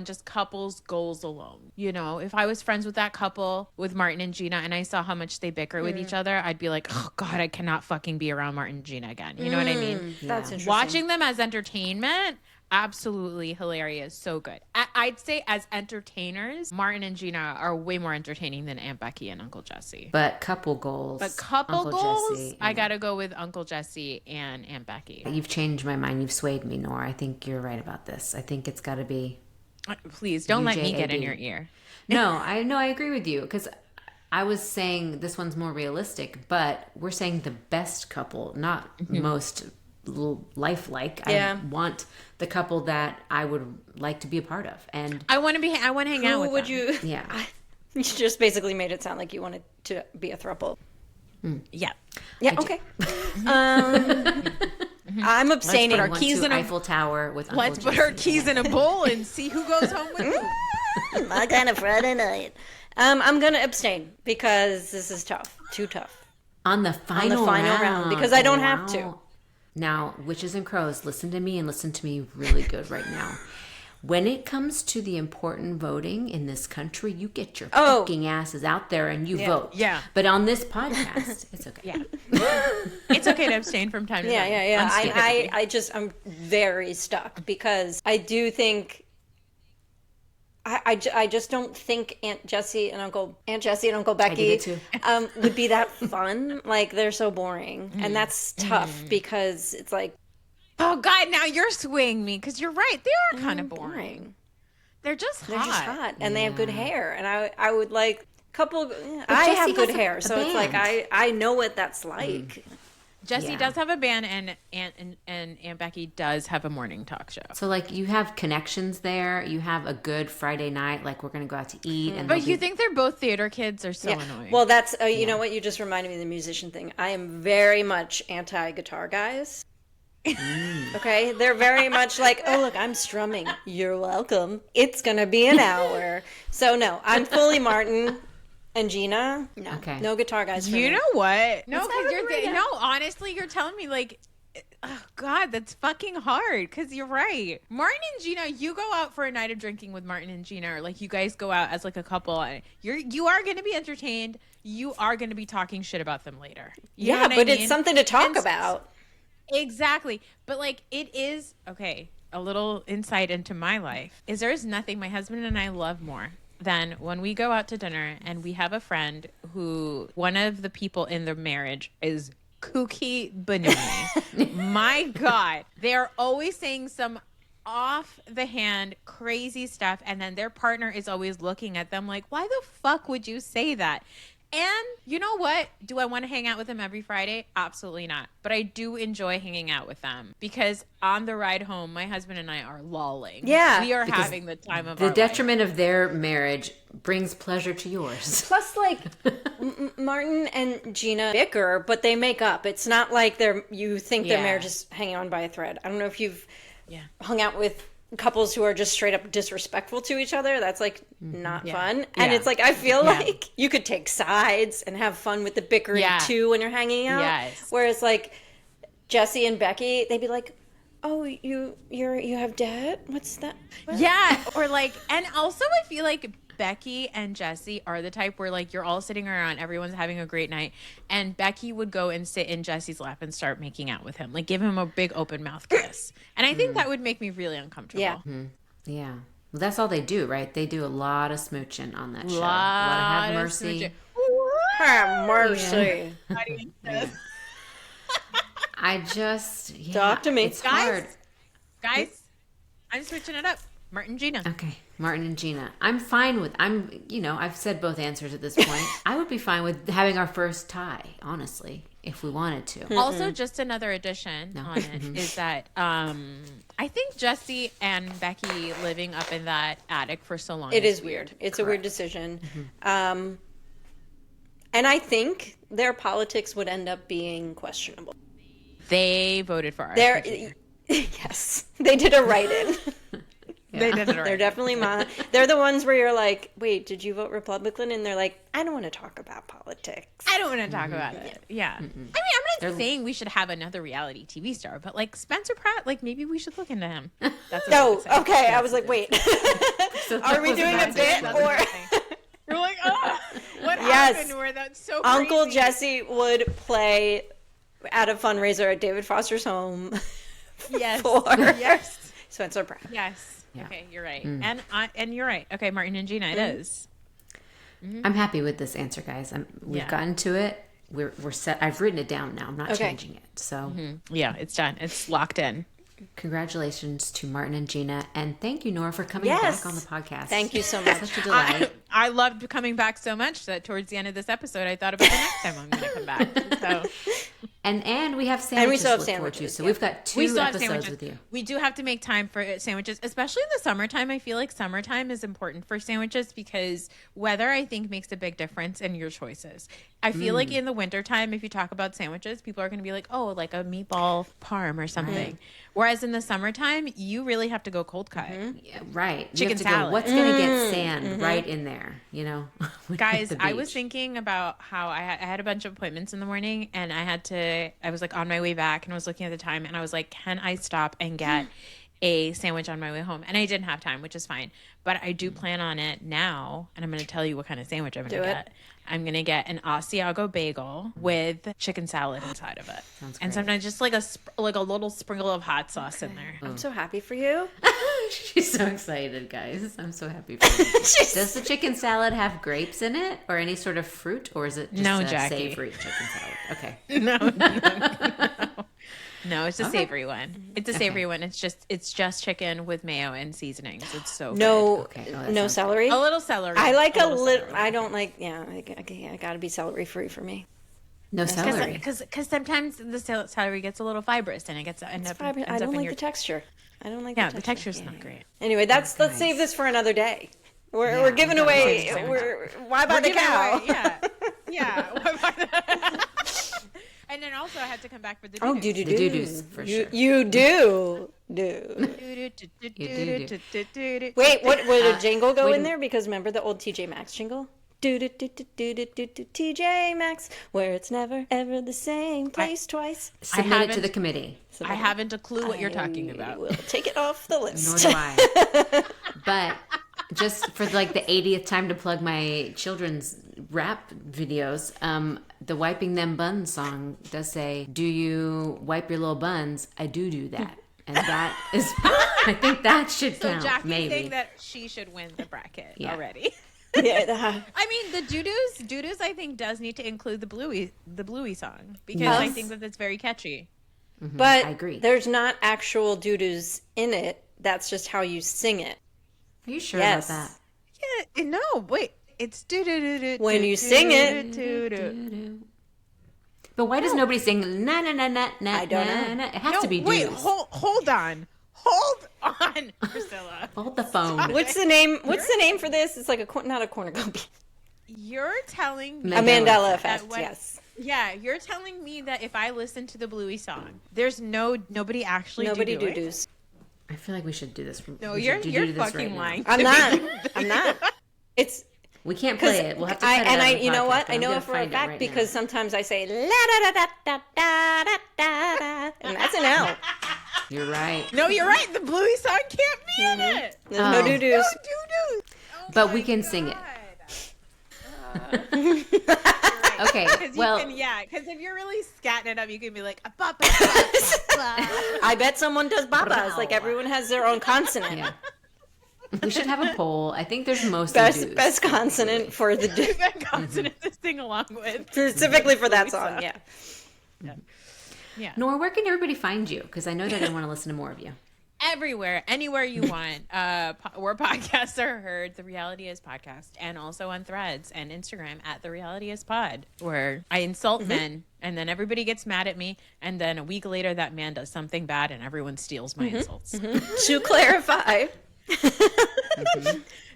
Speaker 3: just couples goals alone. You know, if I was friends with that couple, with Martin and Gina, and I saw how much they bicker with each other, I'd be like, oh God, I cannot fucking be around Martin and Gina again. You know what I mean?
Speaker 2: That's interesting.
Speaker 3: Watching them as entertainment, absolutely hilarious. So good. I'd say as entertainers, Martin and Gina are way more entertaining than Aunt Becky and Uncle Jesse.
Speaker 1: But couple goals.
Speaker 3: Uncle goals,
Speaker 1: Jesse,
Speaker 3: I gotta go with Uncle Jesse and Aunt Becky.
Speaker 1: You've changed my mind. You've swayed me, Noor. I think you're right about this. I think it's got to be.
Speaker 3: Please don't let me get in your ear.
Speaker 1: No, I agree with you, because I was saying this one's more realistic, but we're saying the best couple, not most lifelike.
Speaker 2: Yeah.
Speaker 1: I want the couple that I would like to be a part of, and
Speaker 3: I want to hang out with them.
Speaker 2: You?
Speaker 1: Yeah.
Speaker 2: You just basically made it sound like you wanted to be a throuple.
Speaker 3: Yeah.
Speaker 2: Yeah. Okay. I'm abstaining.
Speaker 1: Let's put our keys in Eiffel Tower with Uncle
Speaker 3: Let's put
Speaker 1: Jesse.
Speaker 3: our keys in a bowl and see who goes home with who.
Speaker 2: My kind of Friday night. I'm gonna abstain because this is tough. Too tough.
Speaker 1: On the final round.
Speaker 2: Because I don't have to.
Speaker 1: Now, witches and crows, listen to me, and listen to me really good right now. When it comes to the important voting in this country, you get your fucking asses out there and you vote.
Speaker 3: Yeah.
Speaker 1: But on this podcast, it's okay.
Speaker 3: Yeah. It's okay to abstain from time to time.
Speaker 2: Yeah. I'm very stuck because I do think I just don't think Aunt Jessie and Uncle Becky would be that fun. Like, they're so boring, and that's tough because it's like,
Speaker 3: oh God, now you're swaying me, because you're right. They are kind of boring. They're just hot.
Speaker 2: And they have good hair, and I would like couple. I have good hair, so it's like I know what that's like.
Speaker 3: Jesse does have a band, and Aunt Becky does have a morning talk show.
Speaker 1: So, like, you have connections there. You have a good Friday night. Like, we're going to go out to eat.
Speaker 3: But you think they're both theater kids are so annoying.
Speaker 2: Well, that's, you know what? You just reminded me of the musician thing. I am very much anti-guitar guys. Okay? They're very much like, oh, look, I'm strumming. You're welcome. It's going to be an hour. So, no, I'm fully Martin. And Gina, no, no guitar guys.
Speaker 3: You know what? No, because honestly, you're telling me like, oh God, that's fucking hard. Because you're right. Martin and Gina, you go out for a night of drinking with Martin and Gina, or like you guys go out as like a couple. You are going to be entertained. You are going to be talking shit about them later. You know what I mean?
Speaker 2: It's something to talk about.
Speaker 3: Exactly, but like it is okay. A little insight into my life is there is nothing my husband and I love more than when we go out to dinner and we have a friend who one of the people in the marriage is kooky banoonie. My God, they're always saying some off the hand crazy stuff, and then their partner is always looking at them like, why the fuck would you say that? And you know what? Do I want to hang out with them every Friday? Absolutely not. But I do enjoy hanging out with them because on the ride home, my husband and I are lolling.
Speaker 2: Yeah.
Speaker 3: We are having the time of
Speaker 1: our
Speaker 3: life.
Speaker 1: The detriment of their marriage brings pleasure to yours.
Speaker 2: Plus, like, Martin and Gina bicker, but they make up. It's not like you think their marriage is hanging on by a thread. I don't know if you've hung out with couples who are just straight up disrespectful to each other. That's like not fun. And it's like I feel like you could take sides and have fun with the bickering too when you're hanging out.
Speaker 3: Yes.
Speaker 2: Whereas like Jesse and Becky, they'd be like, oh, you have debt? What's that? What?
Speaker 3: Yeah. Or like, and also I feel like Becky and Jesse are the type where like you're all sitting around, everyone's having a great night, and Becky would go and sit in Jesse's lap and start making out with him, like give him a big open mouth kiss. And I think that would make me really uncomfortable.
Speaker 2: Yeah.
Speaker 1: Mm-hmm. Yeah. Well, that's all they do, right? They do a lot of smooching on that show. A lot of Have Mercy.
Speaker 2: Have mercy.
Speaker 1: I just
Speaker 2: Talk to me.
Speaker 1: It's hard.
Speaker 3: Guys, I'm switching it up. Martin, Gina.
Speaker 1: Okay, Martin and Gina. I'm fine with. I've said both answers at this point. I would be fine with having our first tie, honestly, if we wanted to.
Speaker 3: Also, just another addition on it is that I think Jesse and Becky living up in that attic for so long.
Speaker 2: It is weird. It's a weird decision. And I think their politics would end up being questionable.
Speaker 3: They voted for us.
Speaker 2: Yes, they did a write-in.
Speaker 3: They did it right.
Speaker 2: They're definitely they're the ones where you're like, wait, did you vote Republican? And they're like, I don't want to talk about politics.
Speaker 3: I don't want to talk about it. Yeah. I mean, I'm not saying we should have another reality TV star, but like Spencer Pratt, like maybe we should look into him. That's
Speaker 2: okay. I was like, wait, are we doing a bit or?
Speaker 3: We're like, oh, what happened? Where that's so crazy.
Speaker 2: Uncle Jesse would play at a fundraiser at David Foster's home.
Speaker 3: Yes.
Speaker 2: Yes. Spencer Pratt.
Speaker 3: Yes. Yeah. Okay, you're right. And you're right. Okay, Martin and Gina, it is.
Speaker 1: I'm happy with this answer, guys. We've gotten to it. We're set. I've written it down now. I'm not changing it. So
Speaker 3: yeah, it's done. It's locked in.
Speaker 1: Congratulations to Martin and Gina, and thank you, Noor, for coming back on the podcast.
Speaker 2: Thank you so much.
Speaker 1: Such a delight.
Speaker 3: I loved coming back so much that towards the end of this episode, I thought about the next time I'm going to come back. So.
Speaker 1: And we have sandwiches.
Speaker 2: And we still have
Speaker 1: to look forward to,
Speaker 2: sandwiches.
Speaker 1: so we've got two episodes with you.
Speaker 3: We do have to make time for sandwiches, especially in the summertime. I feel like summertime is important for sandwiches because weather, I think, makes a big difference in your choices. I feel like in the wintertime, if you talk about sandwiches, people are going to be like, oh, like a meatball parm or something. Whereas in the summertime, you really have to go cold cut.
Speaker 1: Yeah, right.
Speaker 3: Chicken salad.
Speaker 1: What's going to get sand right in there, you know?
Speaker 3: Guys, I was thinking about how I had a bunch of appointments in the morning and I was like on my way back and I was looking at the time and I was like, can I stop and get a sandwich on my way home? And I didn't have time, which is fine. But I do plan on it now. And I'm going to tell you what kind of sandwich I'm going to get. I'm going to get an Asiago bagel with chicken salad inside of it.
Speaker 1: Sounds great.
Speaker 3: And sometimes just like a little sprinkle of hot sauce in there.
Speaker 2: I'm so happy for you.
Speaker 1: She's so excited, guys. I'm so happy for you. Does the chicken salad have grapes in it or any sort of fruit, or is it just a
Speaker 3: Jackie.
Speaker 1: savory chicken salad? Okay.
Speaker 3: No, it's a savory one. It's a savory one. It's just chicken with mayo and seasonings. It's so
Speaker 2: no,
Speaker 3: good.
Speaker 2: no celery.
Speaker 3: A little celery.
Speaker 2: I like a little. I don't like. Yeah, I gotta be celery free for me.
Speaker 1: No celery.
Speaker 3: Because sometimes the celery gets a little fibrous and it gets ends up in
Speaker 2: the texture. I don't like.
Speaker 3: Yeah, the texture's not great.
Speaker 2: Anyway, let's save this for another day. We're giving away. Why buy the cow?
Speaker 3: Yeah. Why buy the? And then also I had to come back for the doo-doos.
Speaker 2: Oh, the
Speaker 1: doo-doos, for sure.
Speaker 2: You do. Wait, what would a jingle go in there? Because remember the old TJ Maxx jingle? TJ Maxx, where it's never ever the same place twice.
Speaker 1: Submit it to the committee.
Speaker 3: I haven't a clue what you're talking about.
Speaker 2: We'll take it off the list.
Speaker 1: Nor do I. But just for like the 80th time to plug my children's rap videos, the Wiping Them Buns song does say, do you wipe your little buns? I do that. And that is, I think that should count.
Speaker 3: So Jackie's
Speaker 1: maybe.
Speaker 3: saying that she should win the bracket already.
Speaker 2: Yeah,
Speaker 3: I mean, the doo-doos, I think, does need to include the Bluey song because I think that it's very catchy.
Speaker 2: Mm-hmm. But
Speaker 1: I agree.
Speaker 2: There's not actual doo-doos in it. That's just how you sing it.
Speaker 1: Are you sure about that?
Speaker 3: Yeah, no, wait. It's do-do-do-do.
Speaker 2: When you sing it.
Speaker 1: But why does nobody sing na na na na na?
Speaker 2: I don't know.
Speaker 1: Na? It has to be doos.
Speaker 3: Wait, hold on, Priscilla.
Speaker 1: Hold the phone.
Speaker 2: What's the name for this? It's like not a cornucopia.
Speaker 3: You're telling me
Speaker 2: a Mandela effect. Yes.
Speaker 3: Yeah, you're telling me that if I listen to the Bluey song, there's nobody actually
Speaker 2: doo-doos.
Speaker 1: I feel like we should do this.
Speaker 3: No, you're fucking lying.
Speaker 2: I'm not.
Speaker 1: We can't play it. We'll have to cut it out of the
Speaker 2: you know
Speaker 1: podcast,
Speaker 2: what? I
Speaker 1: I'm
Speaker 2: know
Speaker 1: gonna
Speaker 2: it for a
Speaker 1: find
Speaker 2: fact
Speaker 1: right
Speaker 2: because
Speaker 1: now.
Speaker 2: sometimes I say la da da da da da da da, and that's an L.
Speaker 1: You're right.
Speaker 3: No, you're right. The Bluey song can't be in it.
Speaker 2: There's no doo-doos.
Speaker 3: No doo-doos. Oh
Speaker 1: but we can sing it. Okay, well,
Speaker 3: because if you're really scatting it up, you can be like,
Speaker 2: I bet someone does babas. Like everyone has their own consonant.
Speaker 1: yeah. We should have a poll. I think there's most
Speaker 2: Best consonant for the
Speaker 3: That consonant to sing along with.
Speaker 2: specifically for that song. Yeah.
Speaker 3: Yeah.
Speaker 1: Noor, where can everybody find you? Because I know that I want to listen to more of you.
Speaker 3: Everywhere, anywhere you want, where podcasts are heard, The Reality Is Podcast, and also on Threads and Instagram at The Reality Is Pod, where I insult men, and then everybody gets mad at me, and then a week later that man does something bad, and everyone steals my insults.
Speaker 2: To clarify,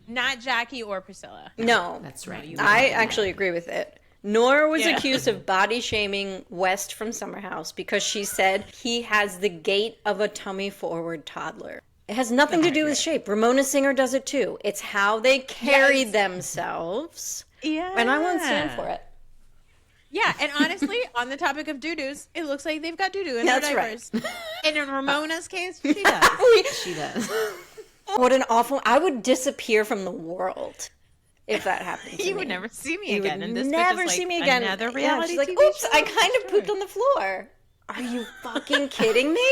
Speaker 3: Not Jackie or Priscilla.
Speaker 2: no,
Speaker 1: That's right.
Speaker 2: I actually agree with it. Noor was accused of body shaming West from Summer House because she said he has the gait of a tummy forward toddler. It has nothing to do with shape. Ramona Singer does it too. It's how they carry themselves.
Speaker 3: Yeah.
Speaker 2: And I won't stand for it.
Speaker 3: Yeah, and honestly, on the topic of doo-doos, it looks like they've got doo-doo in their
Speaker 2: That's right.
Speaker 3: diapers. And in Ramona's case, she does.
Speaker 1: She does.
Speaker 2: What an awful... I would disappear from the world if that happened to me.
Speaker 3: You would never see me
Speaker 2: You
Speaker 3: again.
Speaker 2: would
Speaker 3: And this
Speaker 2: never
Speaker 3: bitch is
Speaker 2: see
Speaker 3: like
Speaker 2: me again.
Speaker 3: Another
Speaker 2: Yeah,
Speaker 3: reality
Speaker 2: she's like,
Speaker 3: TV
Speaker 2: oops,
Speaker 3: show.
Speaker 2: I kind of pooped on the floor. Are you fucking kidding me?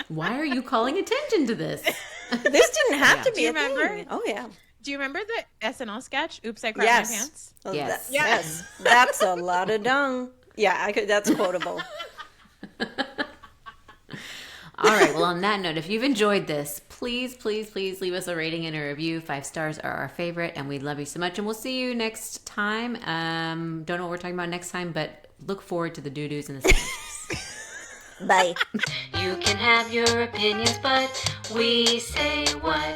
Speaker 1: Why are you calling attention to this?
Speaker 2: This didn't have to be
Speaker 3: Do you
Speaker 2: a
Speaker 3: remember?
Speaker 2: thing. Oh, yeah.
Speaker 3: Do you remember the SNL sketch, Oops, I Cried
Speaker 2: Yes.
Speaker 3: My Pants?
Speaker 2: Oh,
Speaker 1: Yes.
Speaker 2: Yes. That's a lot of dung. Yeah, that's quotable.
Speaker 1: All right. Well, on that note, if you've enjoyed this, please, please, please leave us a rating and a review. 5 stars are our favorite, and we love you so much. And we'll see you next time. Don't know what we're talking about next time, but look forward to the doo-doos and the sandwiches.
Speaker 2: Bye.
Speaker 1: You can have your opinions, but we say what